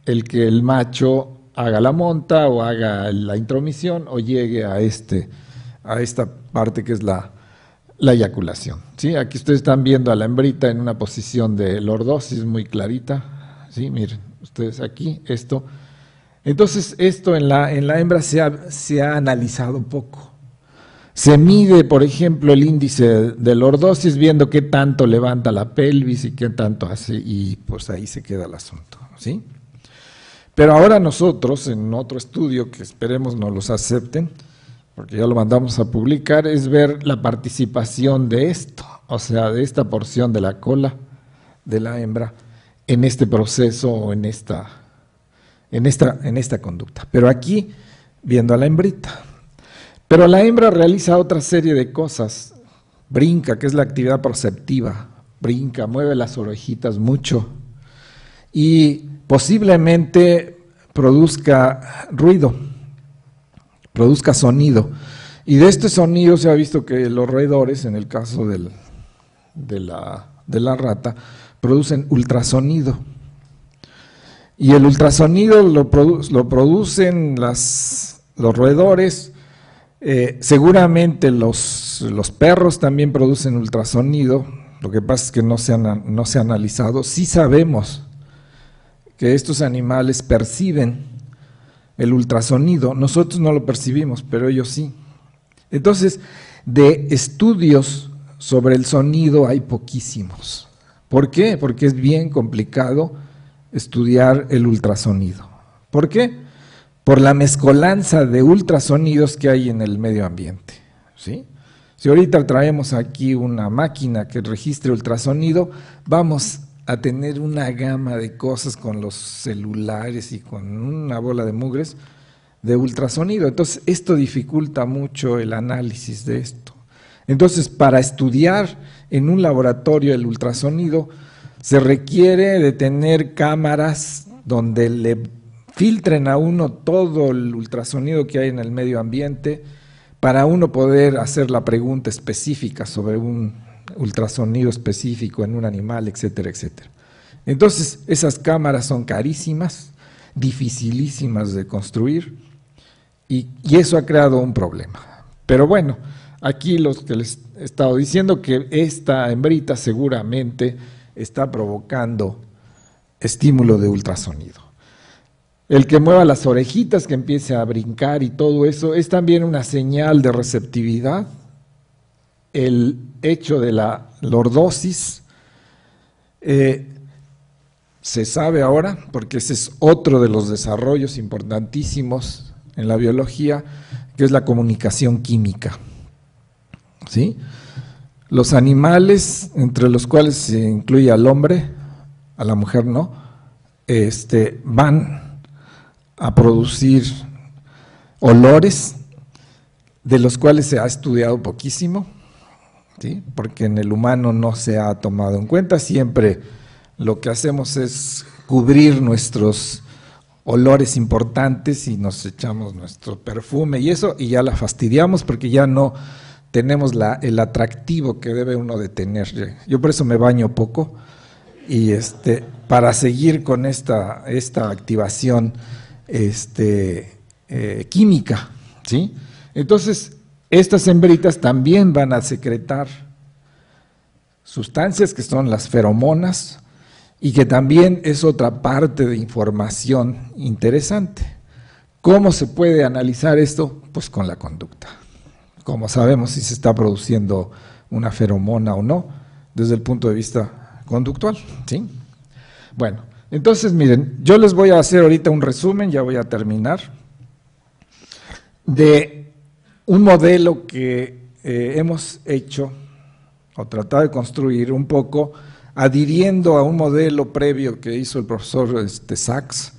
que el macho haga la monta o haga la intromisión o llegue a esta parte que es la eyaculación, ¿sí? Aquí ustedes están viendo a la hembrita en una posición de lordosis muy clarita, ¿sí? Miren, ustedes aquí, esto. Entonces, esto en la hembra se ha analizado poco. Se mide, por ejemplo, el índice de lordosis viendo qué tanto levanta la pelvis y qué tanto hace, y pues ahí se queda el asunto, ¿sí? Pero ahora nosotros, en otro estudio que esperemos nos los acepten, porque ya lo mandamos a publicar, es ver la participación de esto, o sea, de esta porción de la cola de la hembra en este proceso o en esta conducta. Pero aquí, viendo a la hembrita. Pero la hembra realiza otra serie de cosas, brinca, que es la actividad perceptiva, brinca, mueve las orejitas mucho y posiblemente produzca ruido, produzca sonido. Y de este sonido se ha visto que los roedores, en el caso de la rata, producen ultrasonido. Y el ultrasonido lo producen los roedores. Seguramente los perros también producen ultrasonido, lo que pasa es que no se ha analizado. Sí sabemos que estos animales perciben el ultrasonido, nosotros no lo percibimos, pero ellos sí. Entonces, de estudios sobre el sonido hay poquísimos. ¿Por qué? Porque es bien complicado estudiar el ultrasonido. ¿Por qué? Por la mezcolanza de ultrasonidos que hay en el medio ambiente, ¿sí? Si ahorita traemos aquí una máquina que registre ultrasonido, vamos a tener una gama de cosas con los celulares y con una bola de mugres de ultrasonido. Entonces, esto dificulta mucho el análisis de esto. Entonces, para estudiar en un laboratorio el ultrasonido, se requiere de tener cámaras donde le filtren a uno todo el ultrasonido que hay en el medio ambiente para uno poder hacer la pregunta específica sobre un ultrasonido específico en un animal, etcétera, etcétera. Entonces, esas cámaras son carísimas, dificilísimas de construir y eso ha creado un problema. Pero bueno, aquí los que les he estado diciendo que esta hembrita seguramente está provocando estímulo de ultrasonido. El que mueva las orejitas, que empiece a brincar y todo eso, es también una señal de receptividad. El hecho de la lordosis se sabe ahora, porque ese es otro de los desarrollos importantísimos en la biología, que es la comunicación química, ¿sí? Los animales, entre los cuales se incluye al hombre, a la mujer no, van a producir olores de los cuales se ha estudiado poquísimo, ¿sí? Porque en el humano no se ha tomado en cuenta. Siempre lo que hacemos es cubrir nuestros olores importantes y nos echamos nuestro perfume y eso, y ya la fastidiamos porque ya no tenemos el atractivo que debe uno de tener. Yo por eso me baño poco y para seguir con esta activación química, ¿sí? Entonces, estas hembritas también van a secretar sustancias que son las feromonas y que también es otra parte de información interesante. ¿Cómo se puede analizar esto? Pues con la conducta. Como sabemos si se está produciendo una feromona o no, desde el punto de vista conductual, ¿sí? Bueno, entonces miren, yo les voy a hacer ahorita un resumen, ya voy a terminar, de un modelo que hemos hecho o tratado de construir un poco adhiriendo a un modelo previo que hizo el profesor Sachs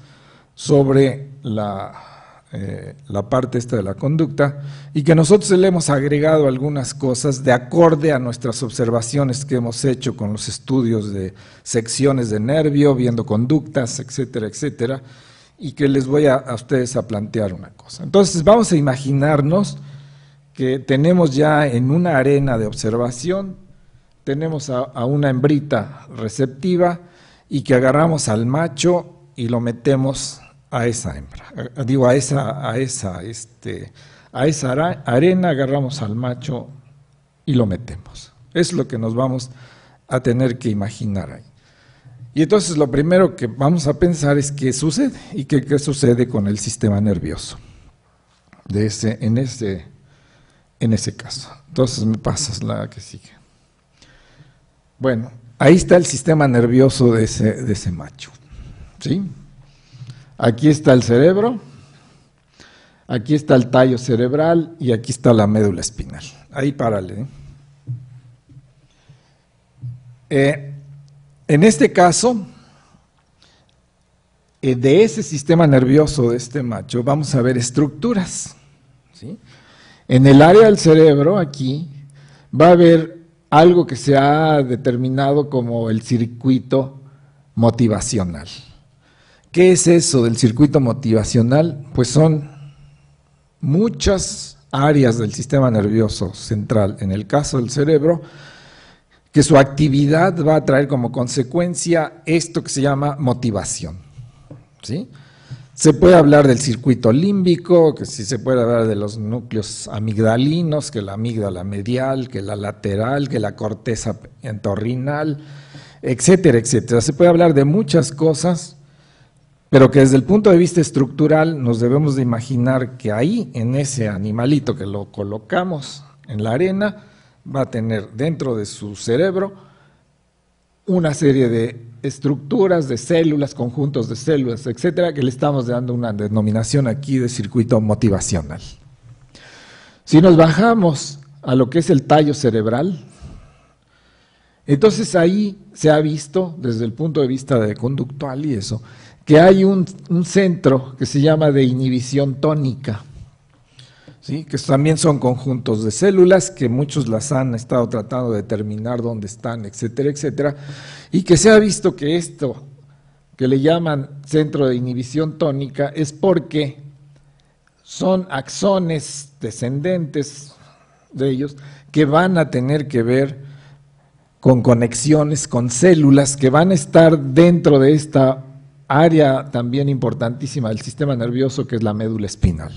sobre la parte esta de la conducta y que nosotros le hemos agregado algunas cosas de acorde a nuestras observaciones que hemos hecho con los estudios de secciones de nervio, viendo conductas, etcétera, etcétera, y que les voy a ustedes a plantear una cosa. Entonces vamos a imaginarnos que tenemos ya en una arena de observación, tenemos a una hembrita receptiva y que agarramos al macho y lo metemos a esa hembra, digo a esa arena, agarramos al macho y lo metemos. Es lo que nos vamos a tener que imaginar ahí. Y entonces lo primero que vamos a pensar es qué sucede y qué sucede con el sistema nervioso en en ese caso. Entonces me pasas la que sigue. Bueno, ahí está el sistema nervioso de ese macho, ¿sí? Aquí está el cerebro, aquí está el tallo cerebral y aquí está la médula espinal. Ahí párale. En este caso, de ese sistema nervioso de este macho, vamos a ver estructuras, ¿sí? En el área del cerebro, aquí, va a haber algo que se ha determinado como el circuito motivacional. ¿Qué es eso del circuito motivacional? Pues son muchas áreas del sistema nervioso central, en el caso del cerebro, que su actividad va a traer como consecuencia esto que se llama motivación, ¿sí? Se puede hablar del circuito límbico, que sí se puede hablar de los núcleos amigdalinos, que la amígdala medial, que la lateral, que la corteza entorrinal, etcétera, etcétera. Se puede hablar de muchas cosas, pero que desde el punto de vista estructural nos debemos de imaginar que ahí, en ese animalito que lo colocamos en la arena, va a tener dentro de su cerebro una serie de estructuras, de células, conjuntos de células, etcétera, que le estamos dando una denominación aquí de circuito motivacional. Si nos bajamos a lo que es el tallo cerebral, entonces ahí se ha visto, desde el punto de vista de conductual y eso, que hay un centro que se llama de inhibición tónica, ¿sí? Que también son conjuntos de células, que muchos las han estado tratando de determinar dónde están, etcétera, etcétera, y que se ha visto que esto, que le llaman centro de inhibición tónica, es porque son axones descendentes de ellos que van a tener que ver con conexiones con células que van a estar dentro de esta área también importantísima del sistema nervioso, que es la médula espinal.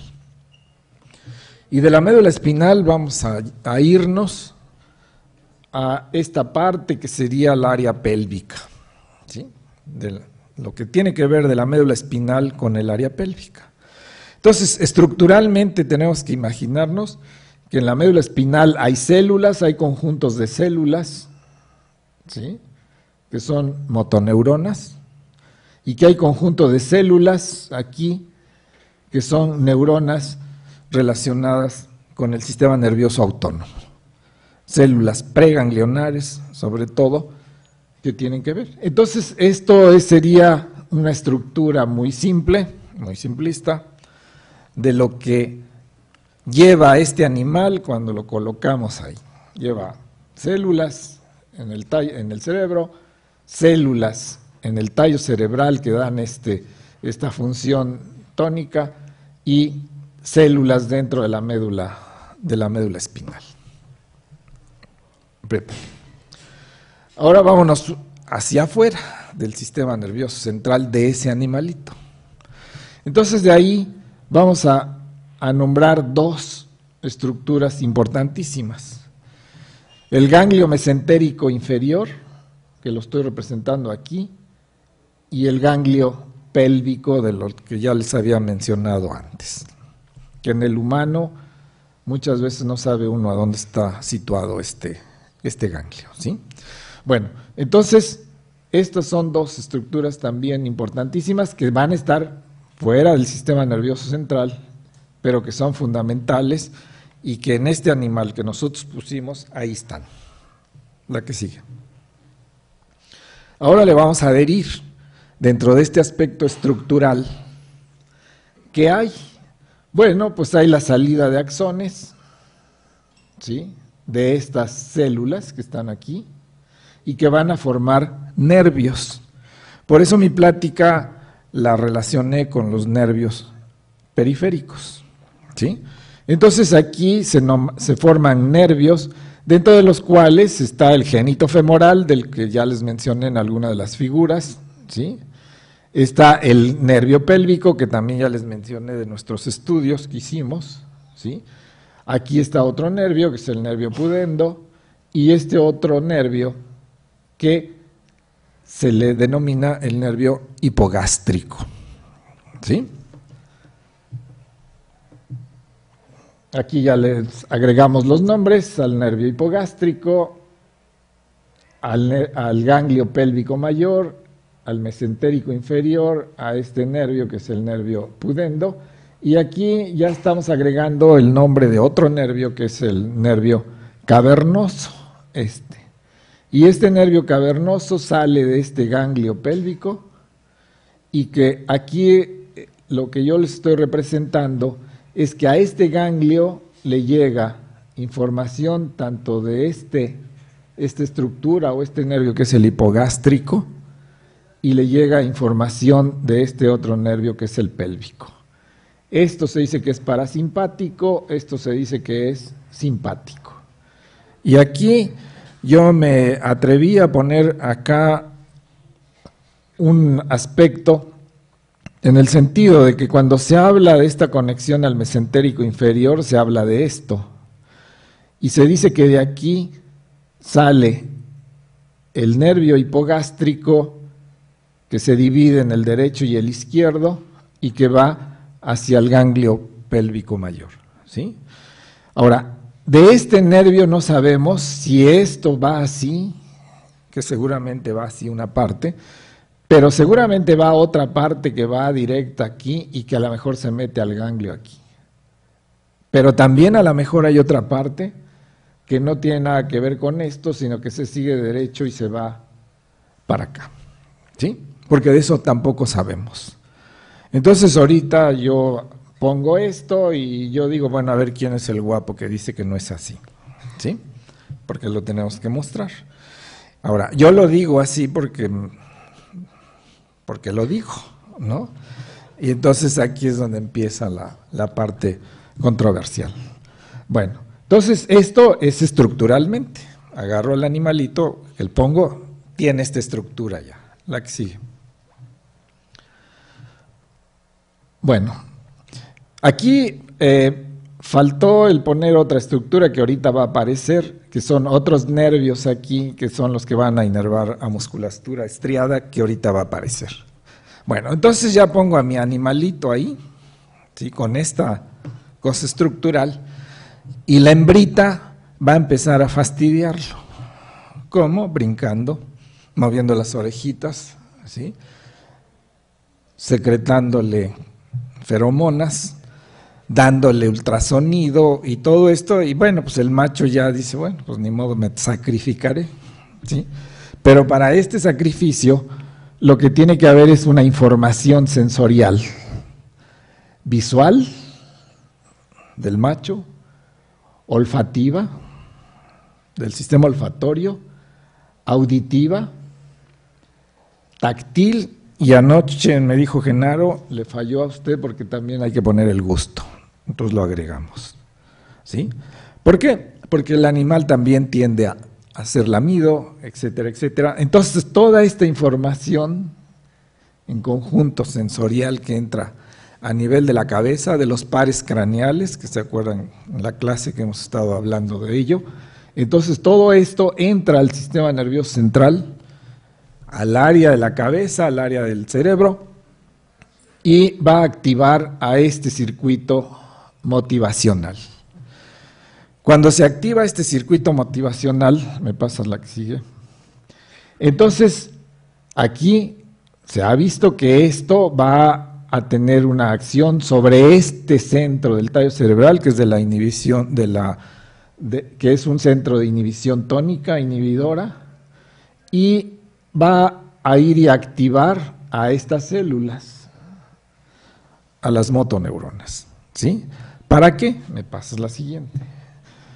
Y de la médula espinal vamos a irnos a esta parte que sería el área pélvica, ¿sí? De lo que tiene que ver de la médula espinal con el área pélvica. Entonces, estructuralmente tenemos que imaginarnos que en la médula espinal hay células, hay conjuntos de células, ¿sí? Que son motoneuronas, y que hay conjuntos de células aquí que son neuronas relacionadas con el sistema nervioso autónomo. Células preganglionares, sobre todo, que tienen que ver. Entonces, esto sería una estructura muy simple, muy simplista, de lo que lleva a este animal cuando lo colocamos ahí. Lleva células en el cerebro, células en el tallo cerebral que dan esta función tónica y células dentro de la médula espinal. Ahora vámonos hacia afuera del sistema nervioso central de ese animalito. Entonces de ahí vamos a nombrar dos estructuras importantísimas. El ganglio mesentérico inferior, que lo estoy representando aquí, y el ganglio pélvico, de lo que ya les había mencionado antes, que en el humano muchas veces no sabe uno a dónde está situado este ganglio, ¿sí? Bueno, entonces estas son dos estructuras también importantísimas que van a estar fuera del sistema nervioso central, pero que son fundamentales y que en este animal que nosotros pusimos, ahí están. La que sigue. Ahora le vamos a adherir dentro de este aspecto estructural. ¿Qué hay? Bueno, pues hay la salida de axones, ¿sí? De estas células que están aquí y que van a formar nervios. Por eso mi plática la relacioné con los nervios periféricos, ¿sí? Entonces aquí se forman nervios, dentro de los cuales está el génito femoral, del que ya les mencioné en alguna de las figuras, ¿sí? Está el nervio pélvico, que también ya les mencioné de nuestros estudios que hicimos, ¿sí? Aquí está otro nervio, que es el nervio pudendo, y este otro nervio que se le denomina el nervio hipogástrico, ¿sí? aquí ya les agregamos los nombres: al nervio hipogástrico, al ganglio pélvico mayor, al mesentérico inferior, a este nervio que es el nervio pudendo, y aquí ya estamos agregando el nombre de otro nervio que es el nervio cavernoso, y este nervio cavernoso sale de este ganglio pélvico, y que aquí lo que yo les estoy representando es que a este ganglio le llega información tanto de esta estructura o este nervio que es el hipogástrico, y le llega información de este otro nervio que es el pélvico. Esto se dice que es parasimpático, esto se dice que es simpático. Y aquí yo me atreví a poner acá un aspecto en el sentido de que cuando se habla de esta conexión al mesentérico inferior, se habla de esto. Y se dice que de aquí sale el nervio hipogástrico que se divide en el derecho y el izquierdo y que va hacia el ganglio pélvico mayor, ¿sí? Ahora, de este nervio no sabemos si esto va así, que seguramente va así una parte, pero seguramente va a otra parte que va directa aquí y que a lo mejor se mete al ganglio aquí. Pero también a lo mejor hay otra parte que no tiene nada que ver con esto, sino que se sigue derecho y se va para acá, ¿sí? Porque de eso tampoco sabemos. Entonces ahorita yo pongo esto y yo digo, bueno, a ver quién es el guapo que dice que no es así, ¿sí? Porque lo tenemos que mostrar. Ahora, yo lo digo así porque lo digo, ¿no? Y entonces aquí es donde empieza la parte controversial. Bueno, entonces esto es estructuralmente. Agarro el animalito, el pongo, tiene esta estructura ya, la que sigue. Bueno, aquí faltó el poner otra estructura que ahorita va a aparecer, que son otros nervios aquí, que son los que van a inervar a musculatura estriada, que ahorita va a aparecer. Bueno, entonces ya pongo a mi animalito ahí, ¿sí? Con esta cosa estructural, y la hembrita va a empezar a fastidiarlo. ¿Cómo? Brincando, moviendo las orejitas, ¿sí? Secretándole feromonas, dándole ultrasonido y todo esto, y bueno, pues el macho ya dice, bueno, pues ni modo, me sacrificaré, ¿sí? Pero para este sacrificio, lo que tiene que haber es una información sensorial, visual del macho, olfativa, del sistema olfatorio, auditiva, táctil. Y anoche me dijo Genaro, le falló a usted porque también hay que poner el gusto. Entonces lo agregamos, ¿sí? ¿Por qué? Porque el animal también tiende a ser lamido, etcétera, etcétera. Entonces toda esta información en conjunto sensorial que entra a nivel de la cabeza, de los pares craneales, que se acuerdan en la clase que hemos estado hablando de ello, entonces todo esto entra al sistema nervioso central, al área de la cabeza, al área del cerebro, y va a activar a este circuito motivacional. Cuando se activa este circuito motivacional, me pasas la que sigue, entonces aquí se ha visto que esto va a tener una acción sobre este centro del tallo cerebral, que es de la inhibición, que es un centro de inhibición tónica, inhibidora, y va a ir y activar a estas células, a las motoneuronas, ¿sí? ¿Para qué? Me pasas la siguiente.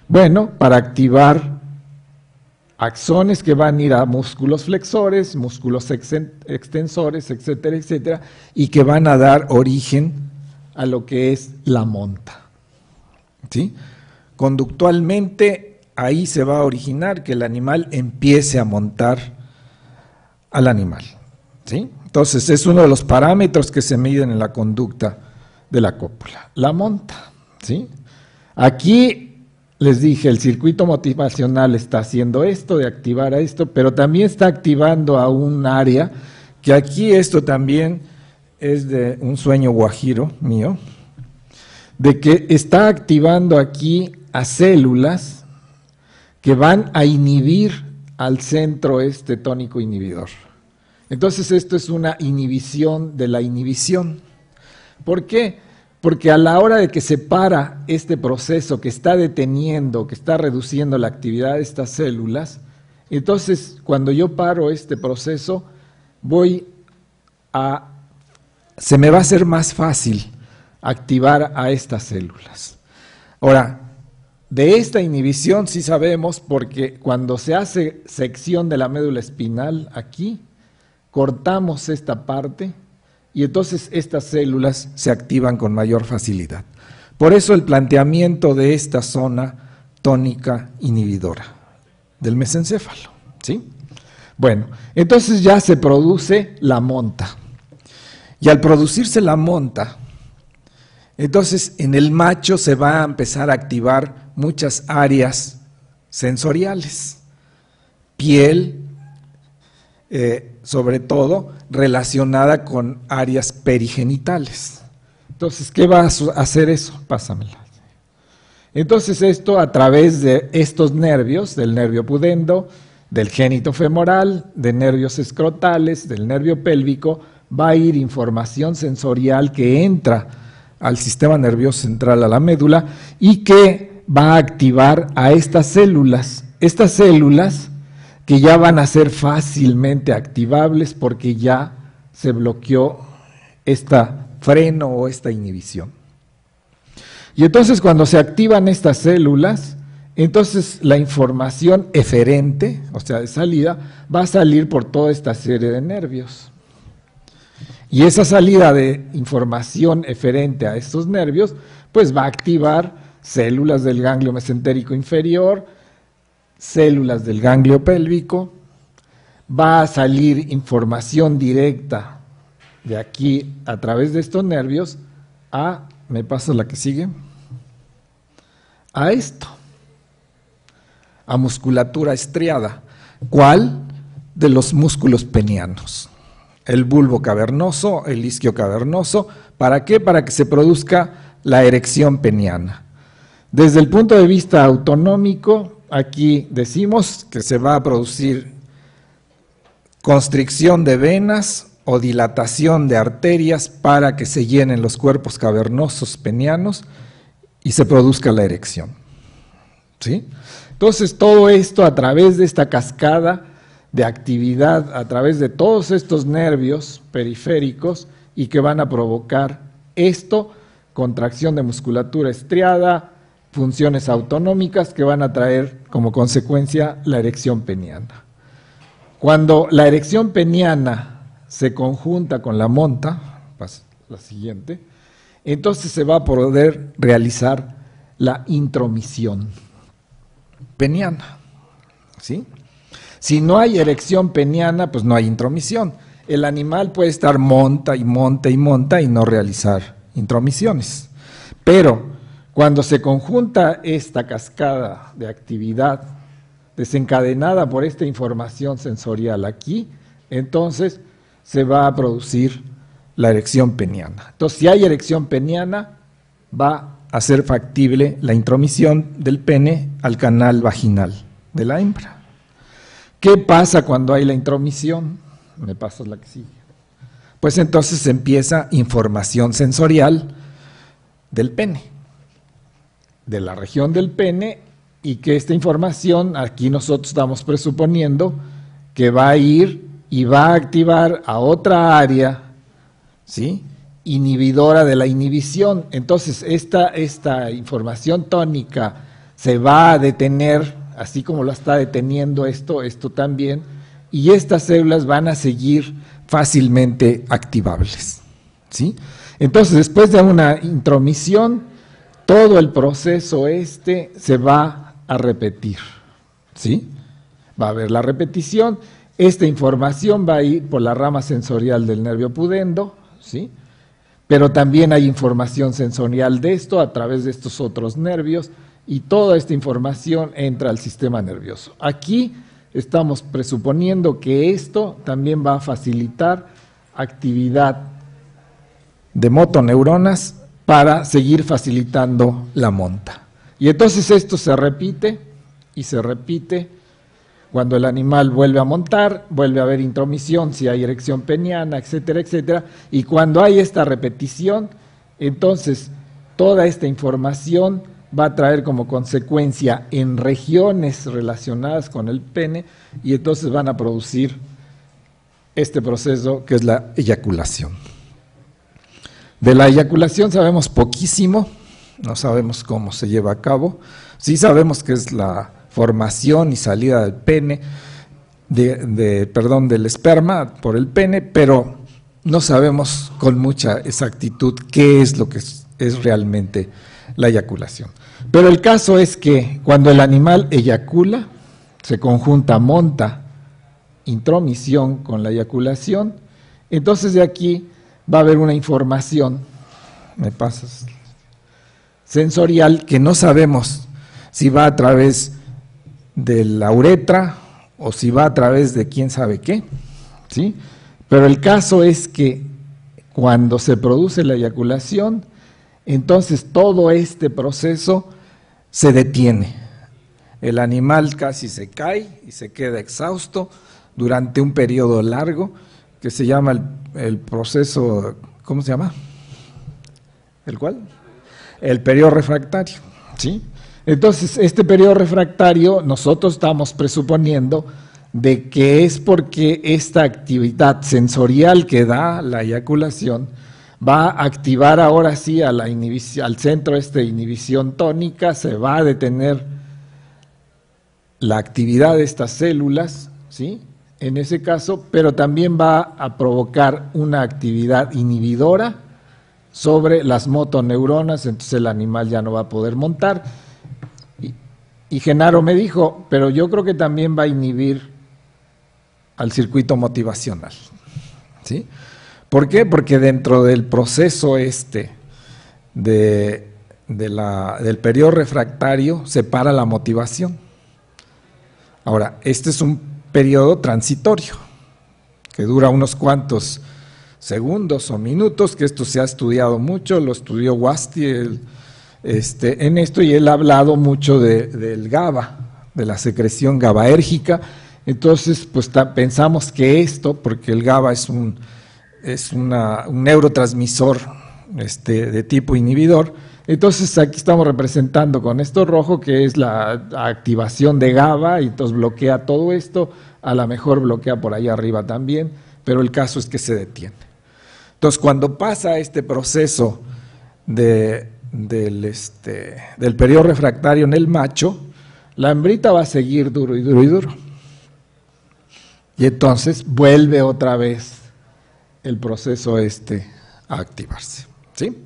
Bueno, para activar axones que van a ir a músculos flexores, músculos extensores, etcétera, etcétera, y que van a dar origen a lo que es la monta, ¿sí? Conductualmente, ahí se va a originar que el animal empiece a montar al animal, ¿sí? Entonces es uno de los parámetros que se miden en la conducta de la cópula, la monta, ¿sí? Aquí les dije, el circuito motivacional está haciendo esto, de activar a esto, pero también está activando a un área, que aquí esto también es de un sueño guajiro mío, de que está activando aquí a células que van a inhibir al centro tónico inhibidor. Entonces esto es una inhibición de la inhibición. ¿Por qué? Porque a la hora de que se para este proceso que está deteniendo, que está reduciendo la actividad de estas células, entonces cuando yo paro este proceso, se me va a hacer más fácil activar a estas células. Ahora, de esta inhibición sí sabemos porque cuando se hace sección de la médula espinal aquí, cortamos esta parte y entonces estas células se activan con mayor facilidad. Por eso el planteamiento de esta zona tónica inhibidora del mesencéfalo, ¿sí? Bueno, entonces ya se produce la monta. Y al producirse la monta, entonces en el macho se va a empezar a activar muchas áreas sensoriales, piel, sobre todo relacionada con áreas perigenitales. Entonces, ¿qué va a hacer eso? Pásamela. Entonces esto a través de estos nervios, del nervio pudendo, del génito femoral, de nervios escrotales, del nervio pélvico, va a ir información sensorial que entra al sistema nervioso central, a la médula, y que va a activar a estas células que ya van a ser fácilmente activables porque ya se bloqueó este freno o esta inhibición. Y entonces cuando se activan estas células, entonces la información eferente, o sea, de salida, va a salir por toda esta serie de nervios. Y esa salida de información eferente a estos nervios, pues va a activar células del ganglio mesentérico inferior, células del ganglio pélvico, va a salir información directa de aquí a través de estos nervios me paso la que sigue, a esto, a musculatura estriada. ¿Cuál? De los músculos penianos. El bulbo cavernoso, el isquio cavernoso. ¿Para qué? Para que se produzca la erección peniana. Desde el punto de vista autonómico, aquí decimos que se va a producir constricción de venas o dilatación de arterias para que se llenen los cuerpos cavernosos penianos y se produzca la erección. ¿Sí? Entonces, todo esto a través de esta cascada de actividad, a través de todos estos nervios periféricos y que van a provocar esto, contracción de musculatura estriada, funciones autonómicas que van a traer como consecuencia la erección peniana. Cuando la erección peniana se conjunta con la monta, la siguiente, entonces se va a poder realizar la intromisión peniana, ¿sí? Si no hay erección peniana, pues no hay intromisión. El animal puede estar monta y monta y monta y no realizar intromisiones. Pero cuando se conjunta esta cascada de actividad desencadenada por esta información sensorial aquí, entonces se va a producir la erección peniana. Entonces, si hay erección peniana, va a ser factible la intromisión del pene al canal vaginal de la hembra. ¿Qué pasa cuando hay la intromisión? Me pasas la que sigue. Pues entonces empieza información sensorial del pene, de la región del pene, y que esta información, aquí nosotros estamos presuponiendo que va a ir y va a activar a otra área, ¿sí?, inhibidora de la inhibición. Entonces esta información tónica se va a detener, así como lo está deteniendo esto también, y estas células van a seguir fácilmente activables, ¿sí? Entonces, después de una intromisión, todo el proceso se va a repetir, ¿sí? Va a haber la repetición, esta información va a ir por la rama sensorial del nervio pudendo, ¿sí? Pero también hay información sensorial de esto a través de estos otros nervios, y toda esta información entra al sistema nervioso. Aquí estamos presuponiendo que esto también va a facilitar actividad de motoneuronas para seguir facilitando la monta. Y entonces esto se repite y se repite. Cuando el animal vuelve a montar, vuelve a haber intromisión, si hay erección peniana, etcétera, etcétera. Y cuando hay esta repetición, entonces toda esta información va a traer como consecuencia en regiones relacionadas con el pene y entonces van a producir este proceso que es la eyaculación. De la eyaculación sabemos poquísimo, no sabemos cómo se lleva a cabo, sí sabemos que es la formación y salida del pene, del esperma por el pene, pero no sabemos con mucha exactitud qué es lo que es realmente la eyaculación. Pero el caso es que cuando el animal eyacula, se conjunta monta, intromisión con la eyaculación, entonces de aquí va a haber una información, me pasas, sensorial, que no sabemos si va a través de la uretra o si va a través de quién sabe qué, ¿sí? Pero el caso es que cuando se produce la eyaculación, entonces todo este proceso se detiene. El animal casi se cae y se queda exhausto durante un periodo largo que se llama el proceso, ¿cómo se llama? ¿El cuál? El periodo refractario, ¿sí? Entonces, este periodo refractario nosotros estamos presuponiendo de que es porque esta actividad sensorial que da la eyaculación va a activar ahora sí a la inhibición, al centro de inhibición tónica, se va a detener la actividad de estas células, ¿sí? En ese caso, pero también va a provocar una actividad inhibidora sobre las motoneuronas, entonces el animal ya no va a poder montar. Y Genaro me dijo, pero yo creo que también va a inhibir al circuito motivacional, ¿sí? ¿Por qué? Porque dentro del proceso del periodo refractario se para la motivación. Ahora, este es un periodo transitorio que dura unos cuantos segundos o minutos, que esto se ha estudiado mucho, lo estudió Wasti en esto, y él ha hablado mucho del GABA, de la secreción GABAérgica. Entonces, pues pensamos que esto, porque el GABA es un neurotransmisor de tipo inhibidor, entonces aquí estamos representando con esto rojo que es la activación de GABA, y entonces bloquea todo esto, a lo mejor bloquea por ahí arriba también, pero el caso es que se detiene. Entonces, cuando pasa este proceso del periodo refractario en el macho, la hembrita va a seguir duro y duro y duro. Y entonces vuelve otra vez el proceso a activarse, ¿sí?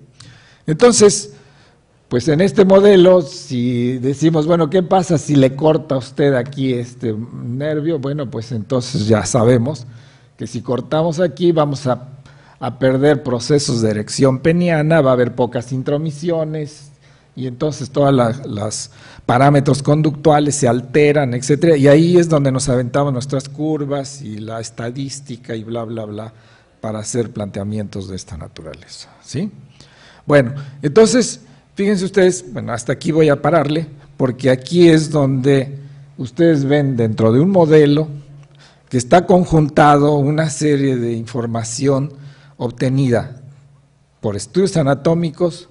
Entonces, pues en este modelo, si decimos, bueno, ¿qué pasa si le corta a usted aquí este nervio? Bueno, pues entonces ya sabemos que si cortamos aquí vamos a perder procesos de erección peniana, va a haber pocas intromisiones, y entonces todos los parámetros conductuales se alteran, etcétera, y ahí es donde nos aventamos nuestras curvas y la estadística y bla, bla, bla, para hacer planteamientos de esta naturaleza, ¿sí? Bueno, entonces, fíjense ustedes, bueno, hasta aquí voy a pararle, porque aquí es donde ustedes ven dentro de un modelo que está conjuntado una serie de información obtenida por estudios anatómicos,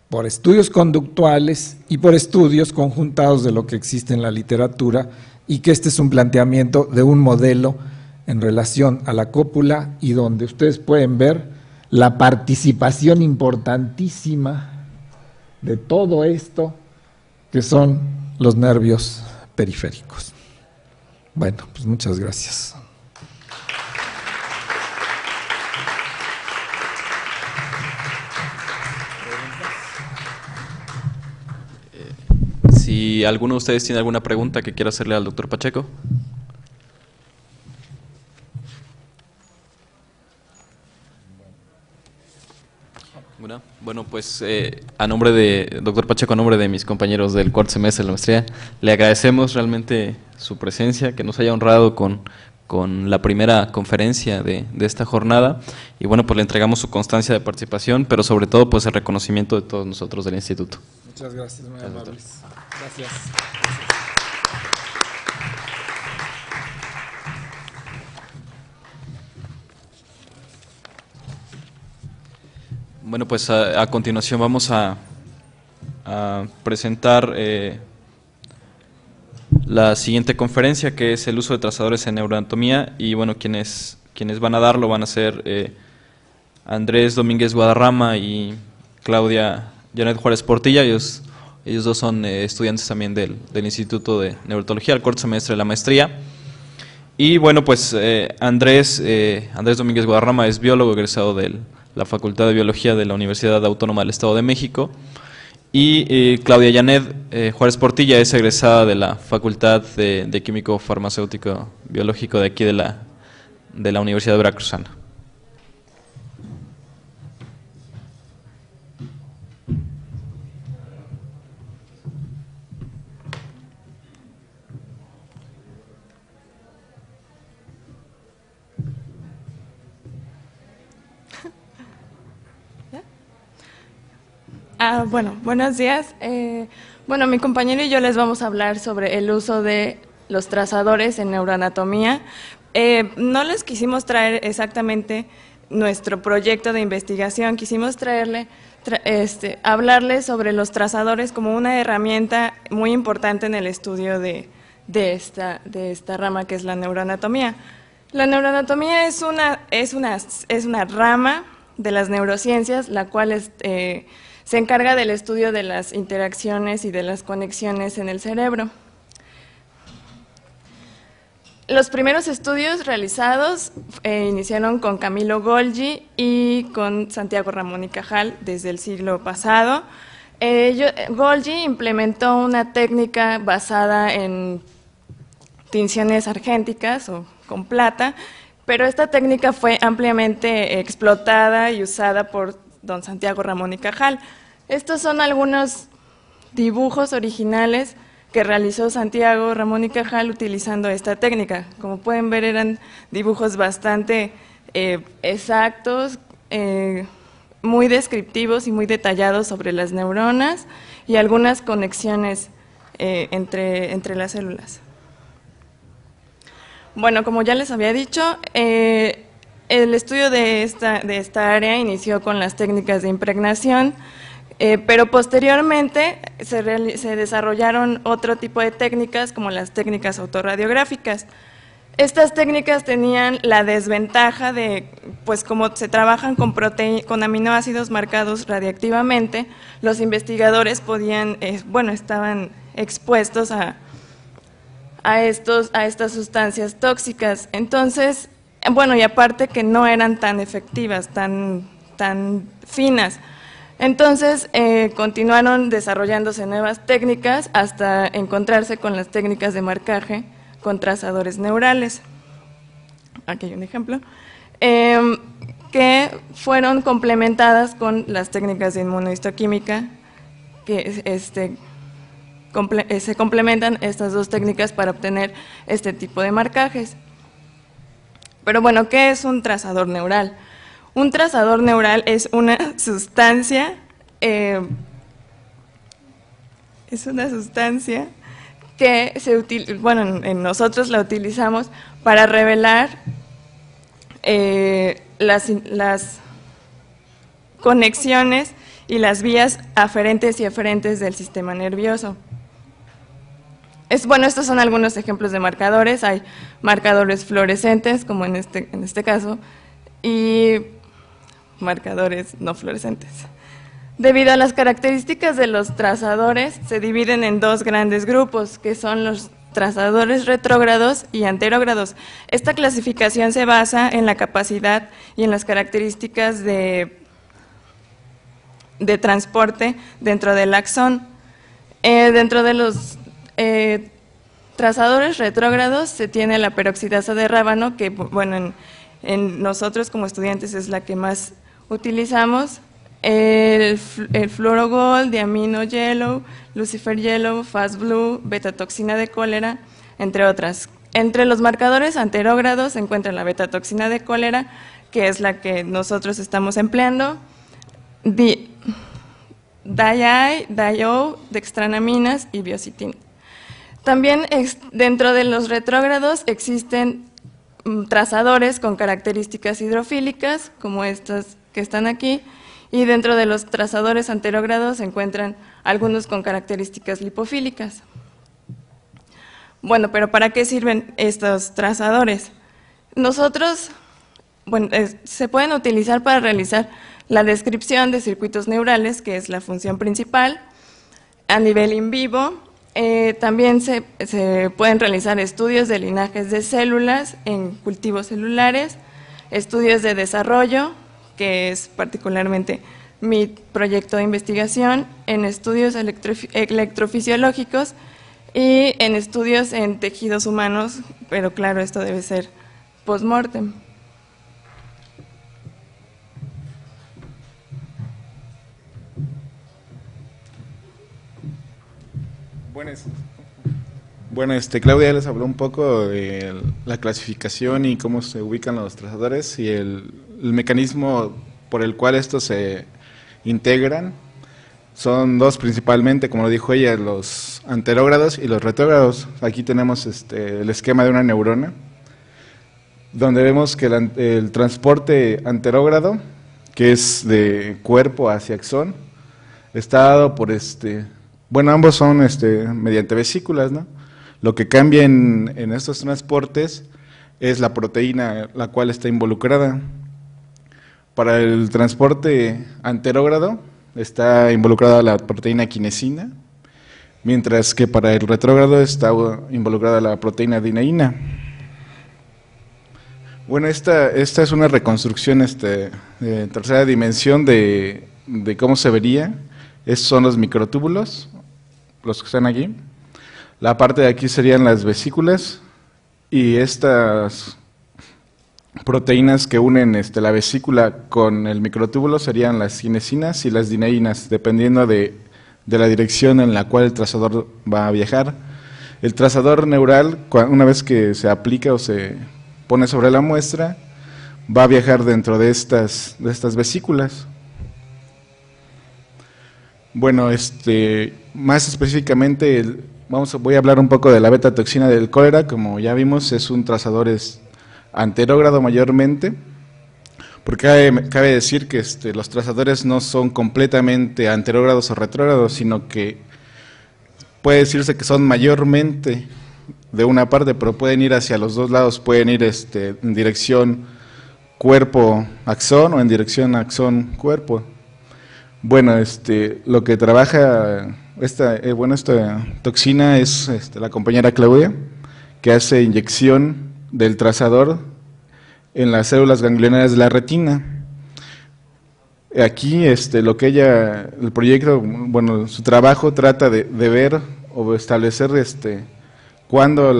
por estudios conductuales y por estudios conjuntados de lo que existe en la literatura, y que este es un planteamiento de un modelo en relación a la cópula, y donde ustedes pueden ver la participación importantísima de todo esto que son los nervios periféricos. Bueno, pues muchas gracias. Si alguno de ustedes tiene alguna pregunta que quiera hacerle al doctor Pacheco. Bueno, pues a nombre de doctor Pacheco, a nombre de mis compañeros del cuarto semestre de la maestría, le agradecemos realmente su presencia, que nos haya honrado con con la primera conferencia de esta jornada, y bueno, pues le entregamos su constancia de participación, pero sobre todo pues el reconocimiento de todos nosotros del instituto. Muchas gracias, muy amables. Gracias. Bueno, pues a continuación vamos a presentar la siguiente conferencia, que es el uso de trazadores en neuroanatomía, y bueno, quienes van a darlo van a ser Andrés Domínguez Guadarrama y Claudia Janet Juárez Portilla. Ellos dos son estudiantes también del Instituto de Neurotología, el cuarto semestre de la maestría. Y bueno, pues Andrés Domínguez Guadarrama es biólogo egresado de la Facultad de Biología de la Universidad Autónoma del Estado de México, y Claudia Janet Juárez Portilla es egresada de la Facultad de Químico Farmacéutico Biológico de aquí de la Universidad Veracruzana. Bueno, buenos días. Bueno, mi compañero y yo les vamos a hablar sobre el uso de los trazadores en neuroanatomía. No les quisimos traer exactamente nuestro proyecto de investigación, quisimos hablarles sobre los trazadores como una herramienta muy importante en el estudio de esta rama que es la neuroanatomía. La neuroanatomía es una rama de las neurociencias, la cual se encarga del estudio de las interacciones y de las conexiones en el cerebro. Los primeros estudios realizados iniciaron con Camilo Golgi y con Santiago Ramón y Cajal desde el siglo pasado. Golgi implementó una técnica basada en tinciones argénticas o con plata, pero esta técnica fue ampliamente explotada y usada por don Santiago Ramón y Cajal. Estos son algunos dibujos originales que realizó Santiago Ramón y Cajal utilizando esta técnica. Como pueden ver, eran dibujos bastante exactos, muy descriptivos y muy detallados sobre las neuronas y algunas conexiones entre las células. Bueno, como ya les había dicho, el estudio de esta área inició con las técnicas de impregnación, pero posteriormente se desarrollaron otro tipo de técnicas como las técnicas autorradiográficas. Estas técnicas tenían la desventaja de, pues como se trabajan con aminoácidos marcados radiactivamente, los investigadores estaban expuestos a estas sustancias tóxicas. Entonces, y aparte que no eran tan efectivas, tan finas. Entonces, continuaron desarrollándose nuevas técnicas hasta encontrarse con las técnicas de marcaje con trazadores neurales. Aquí hay un ejemplo. Que fueron complementadas con las técnicas de inmunohistoquímica, que se complementan estas dos técnicas para obtener este tipo de marcajes. Pero bueno, ¿qué es un trazador neural? Un trazador neural es una sustancia, que nosotros la utilizamos para revelar las conexiones y las vías aferentes y eferentes del sistema nervioso. Estos son algunos ejemplos de marcadores. Hay marcadores fluorescentes, como en este caso, y marcadores no fluorescentes. Debido a las características de los trazadores, se dividen en dos grandes grupos, que son los trazadores retrógrados y anterógrados. Esta clasificación se basa en la capacidad y en las características de transporte dentro del axón. Dentro de los trazadores retrógrados se tiene la peroxidasa de rábano, que en nosotros como estudiantes es la que más utilizamos, el fluorogold, diamino yellow, lucifer yellow, fast blue, beta toxina de cólera, entre otras. Entre los marcadores anterógrados se encuentra la beta-toxina de cólera, que es la que nosotros estamos empleando, DI, DIO, dextranaminas y biocitina. También dentro de los retrógrados existen trazadores con características hidrofílicas, como estas que están aquí, y dentro de los trazadores anterógrados se encuentran algunos con características lipofílicas. Bueno, pero ¿para qué sirven estos trazadores? Nosotros, bueno, se pueden utilizar para realizar la descripción de circuitos neurales, que es la función principal, a nivel in vivo. También se pueden realizar estudios de linajes de células en cultivos celulares, estudios de desarrollo, que es particularmente mi proyecto de investigación, en estudios electrofisiológicos y en estudios en tejidos humanos, pero claro, esto debe ser post-mortem. Bueno, Claudia les habló un poco de la clasificación y cómo se ubican los trazadores y el mecanismo por el cual estos se integran. Son dos principalmente, como lo dijo ella, los anterógrados y los retrógrados. Aquí tenemos el esquema de una neurona, donde vemos que el transporte anterógrado, que es de cuerpo hacia axón, está dado por bueno, ambos son mediante vesículas, ¿no? Lo que cambia en estos transportes es la proteína la cual está involucrada. Para el transporte anterógrado está involucrada la proteína quinesina, mientras que para el retrógrado está involucrada la proteína adeneína. Bueno, esta es una reconstrucción de tercera dimensión de cómo se vería. Estos son los microtúbulos, los que están aquí. La parte de aquí serían las vesículas y estas proteínas que unen la vesícula con el microtúbulo serían las cinesinas y las dineínas, dependiendo de la dirección en la cual el trazador va a viajar. El trazador neural, una vez que se aplica o se pone sobre la muestra, va a viajar dentro de estas vesículas. Bueno, más específicamente, voy a hablar un poco de la beta-toxina del cólera. Como ya vimos, es un trazador anterógrado mayormente, porque cabe decir que los trazadores no son completamente anterógrados o retrógrados, sino que puede decirse que son mayormente de una parte, pero pueden ir hacia los dos lados, pueden ir en dirección cuerpo-axón o en dirección axón-cuerpo. Bueno, lo que trabaja esta toxina es la compañera Claudia, que hace inyección del trazador en las células ganglionares de la retina. Aquí lo que el proyecto, bueno, su trabajo trata de ver o establecer cuando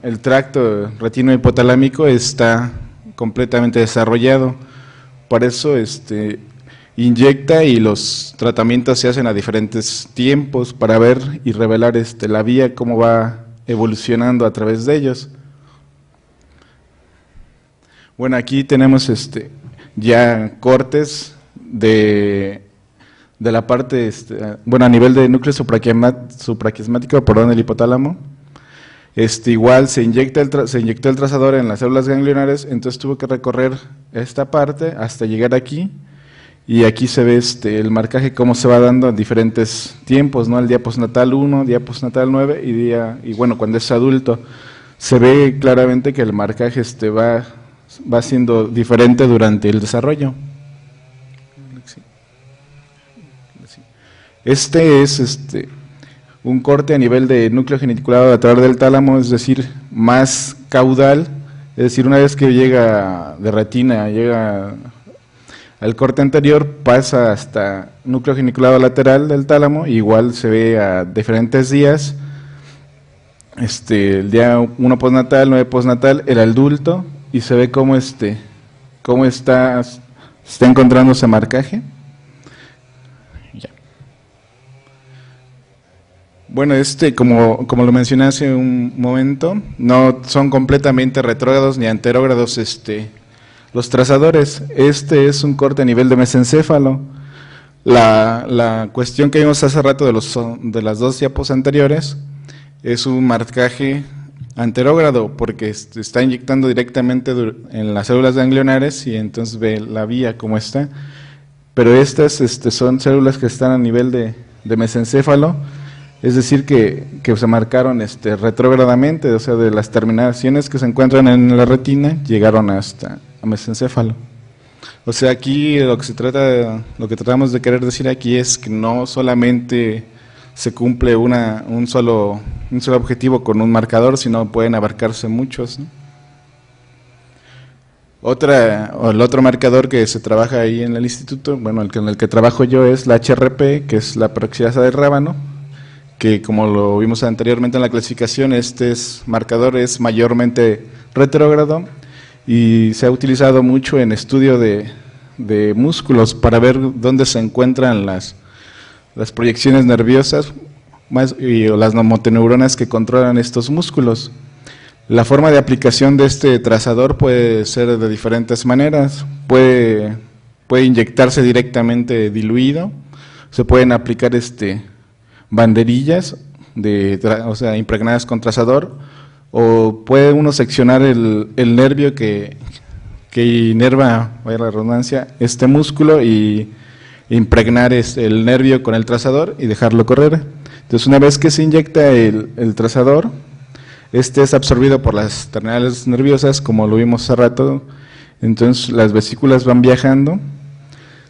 el tracto retino-hipotalámico está completamente desarrollado. Por eso inyecta y los tratamientos se hacen a diferentes tiempos para ver y revelar la vía, cómo va evolucionando a través de ellos. Bueno, aquí tenemos ya cortes de la parte, bueno, a nivel de núcleo supraquiasmático, del hipotálamo. Igual se inyectó el trazador en las células ganglionares, entonces tuvo que recorrer esta parte hasta llegar aquí. Y aquí se ve el marcaje, cómo se va dando en diferentes tiempos, ¿no? El día postnatal 1, día postnatal 9 y bueno, cuando es adulto, se ve claramente que el marcaje va siendo diferente durante el desarrollo. Este es un corte a nivel de núcleo geniculado lateral del tálamo, es decir, más caudal, es decir, una vez que llega de retina, llega al corte anterior, pasa hasta núcleo geniculado lateral del tálamo, igual se ve a diferentes días, el día 1 postnatal, 9 postnatal, el adulto, y se ve cómo está encontrando ese marcaje. Ya. Bueno, como lo mencioné hace un momento, no son completamente retrógrados ni anterógrados los trazadores. Este es un corte a nivel de mesencéfalo. La cuestión que vimos hace rato de las dos diapos anteriores es un marcaje anterógrado, porque está inyectando directamente en las células ganglionares y entonces ve la vía como está. Pero estas son células que están a nivel de mesencéfalo, es decir, que se marcaron retrógradamente, o sea, de las terminaciones que se encuentran en la retina, llegaron hasta a mesencéfalo. O sea, aquí lo que tratamos de querer decir aquí es que no solamente se cumple un solo objetivo con un marcador, sino pueden abarcarse muchos, ¿no? El otro marcador que se trabaja ahí en el instituto, bueno, en el que trabajo yo, es la HRP, que es la peroxidasa del rábano, que como lo vimos anteriormente en la clasificación, marcador es mayormente retrógrado y se ha utilizado mucho en estudio de músculos para ver dónde se encuentran las proyecciones nerviosas o las motoneuronas que controlan estos músculos. La forma de aplicación de este trazador puede ser de diferentes maneras. Puede inyectarse directamente diluido, se pueden aplicar banderillas o sea, impregnadas con trazador, o puede uno seccionar el nervio que inerva, vaya la redundancia, este músculo y impregnar el nervio con el trazador y dejarlo correr. Entonces, una vez que se inyecta el trazador, es absorbido por las terminales nerviosas, como lo vimos hace rato. Entonces las vesículas van viajando,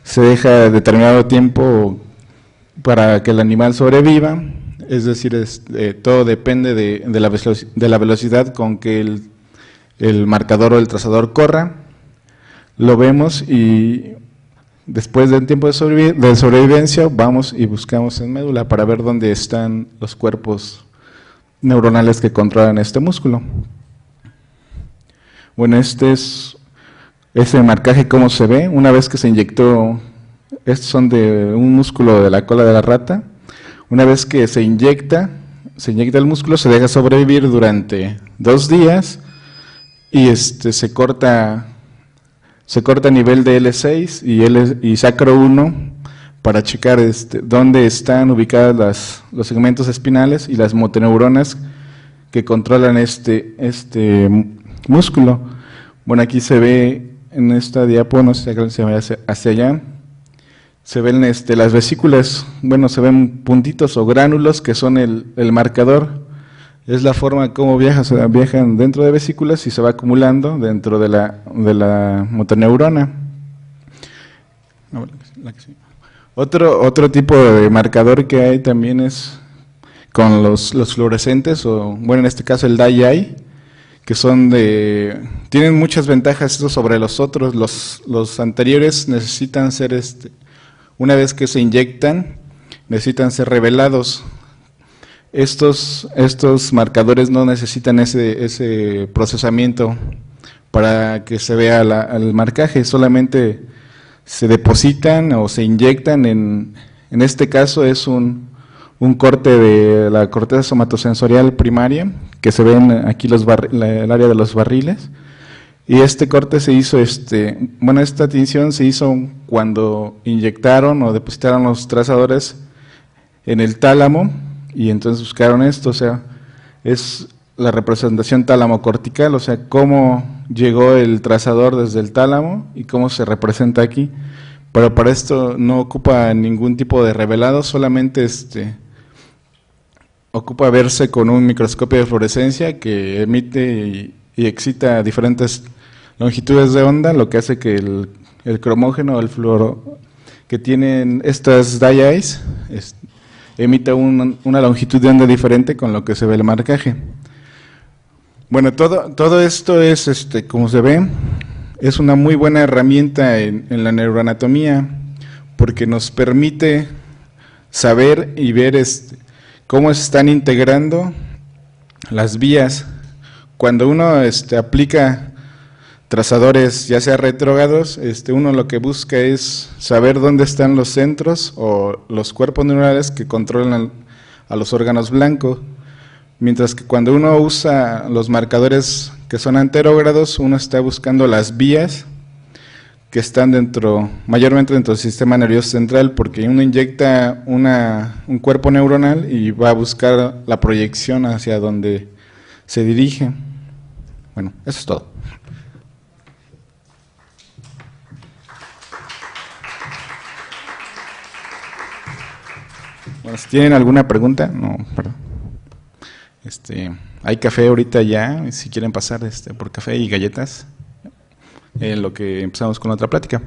se deja determinado tiempo para que el animal sobreviva, es decir, todo depende de la velocidad con que el marcador o el trazador corra. Lo vemos y después del tiempo de sobrevivencia vamos y buscamos en médula para ver dónde están los cuerpos neuronales que controlan este músculo. Bueno, es ese marcaje, cómo se ve una vez que se inyectó. Estos son de un músculo de la cola de la rata. Una vez que se inyecta el músculo, se deja sobrevivir durante 2 días y se corta a nivel de L6 y sacro 1 para checar dónde están ubicadas los segmentos espinales y las motoneuronas que controlan este músculo. Bueno, aquí se ve en esta diapo, no sé si se ve hacia allá, se ven las vesículas, bueno, se ven puntitos o gránulos que son el marcador. Es la forma como viajan dentro de vesículas y se va acumulando dentro de la motoneurona. No, la que sí. Otro tipo de marcador que hay también es con los fluorescentes, o bueno, en este caso el dye, que tienen muchas ventajas sobre los otros. Los anteriores necesitan ser, una vez que se inyectan, necesitan ser revelados. Estos marcadores no necesitan ese procesamiento para que se vea el marcaje, solamente se depositan o se inyectan. En este caso es un corte de la corteza somatosensorial primaria, que se ven aquí el área de los barriles, y este corte se hizo, esta tinción se hizo cuando inyectaron o depositaron los trazadores en el tálamo, y entonces buscaron esto, o sea, es la representación tálamo-cortical, o sea, cómo llegó el trazador desde el tálamo y cómo se representa aquí. Pero para esto no ocupa ningún tipo de revelado, solamente ocupa verse con un microscopio de fluorescencia que emite y excita diferentes longitudes de onda, lo que hace que el cromógeno, el fluoro que tienen estas dyes emita una longitud de onda diferente, con lo que se ve el marcaje. Bueno, todo esto es, como se ve, es una muy buena herramienta en la neuroanatomía, porque nos permite saber y ver cómo se están integrando las vías. Cuando uno aplica trazadores, ya sea retrógrados, uno lo que busca es saber dónde están los centros o los cuerpos neuronales que controlan a los órganos blancos, mientras que cuando uno usa los marcadores que son anterógrados, uno está buscando las vías que están mayormente dentro del sistema nervioso central, porque uno inyecta un cuerpo neuronal y va a buscar la proyección hacia donde se dirige. Bueno, eso es todo. Bueno, si tienen alguna pregunta, no, perdón. Hay café ahorita ya, si quieren pasar por café y galletas, en lo que empezamos con la otra plática.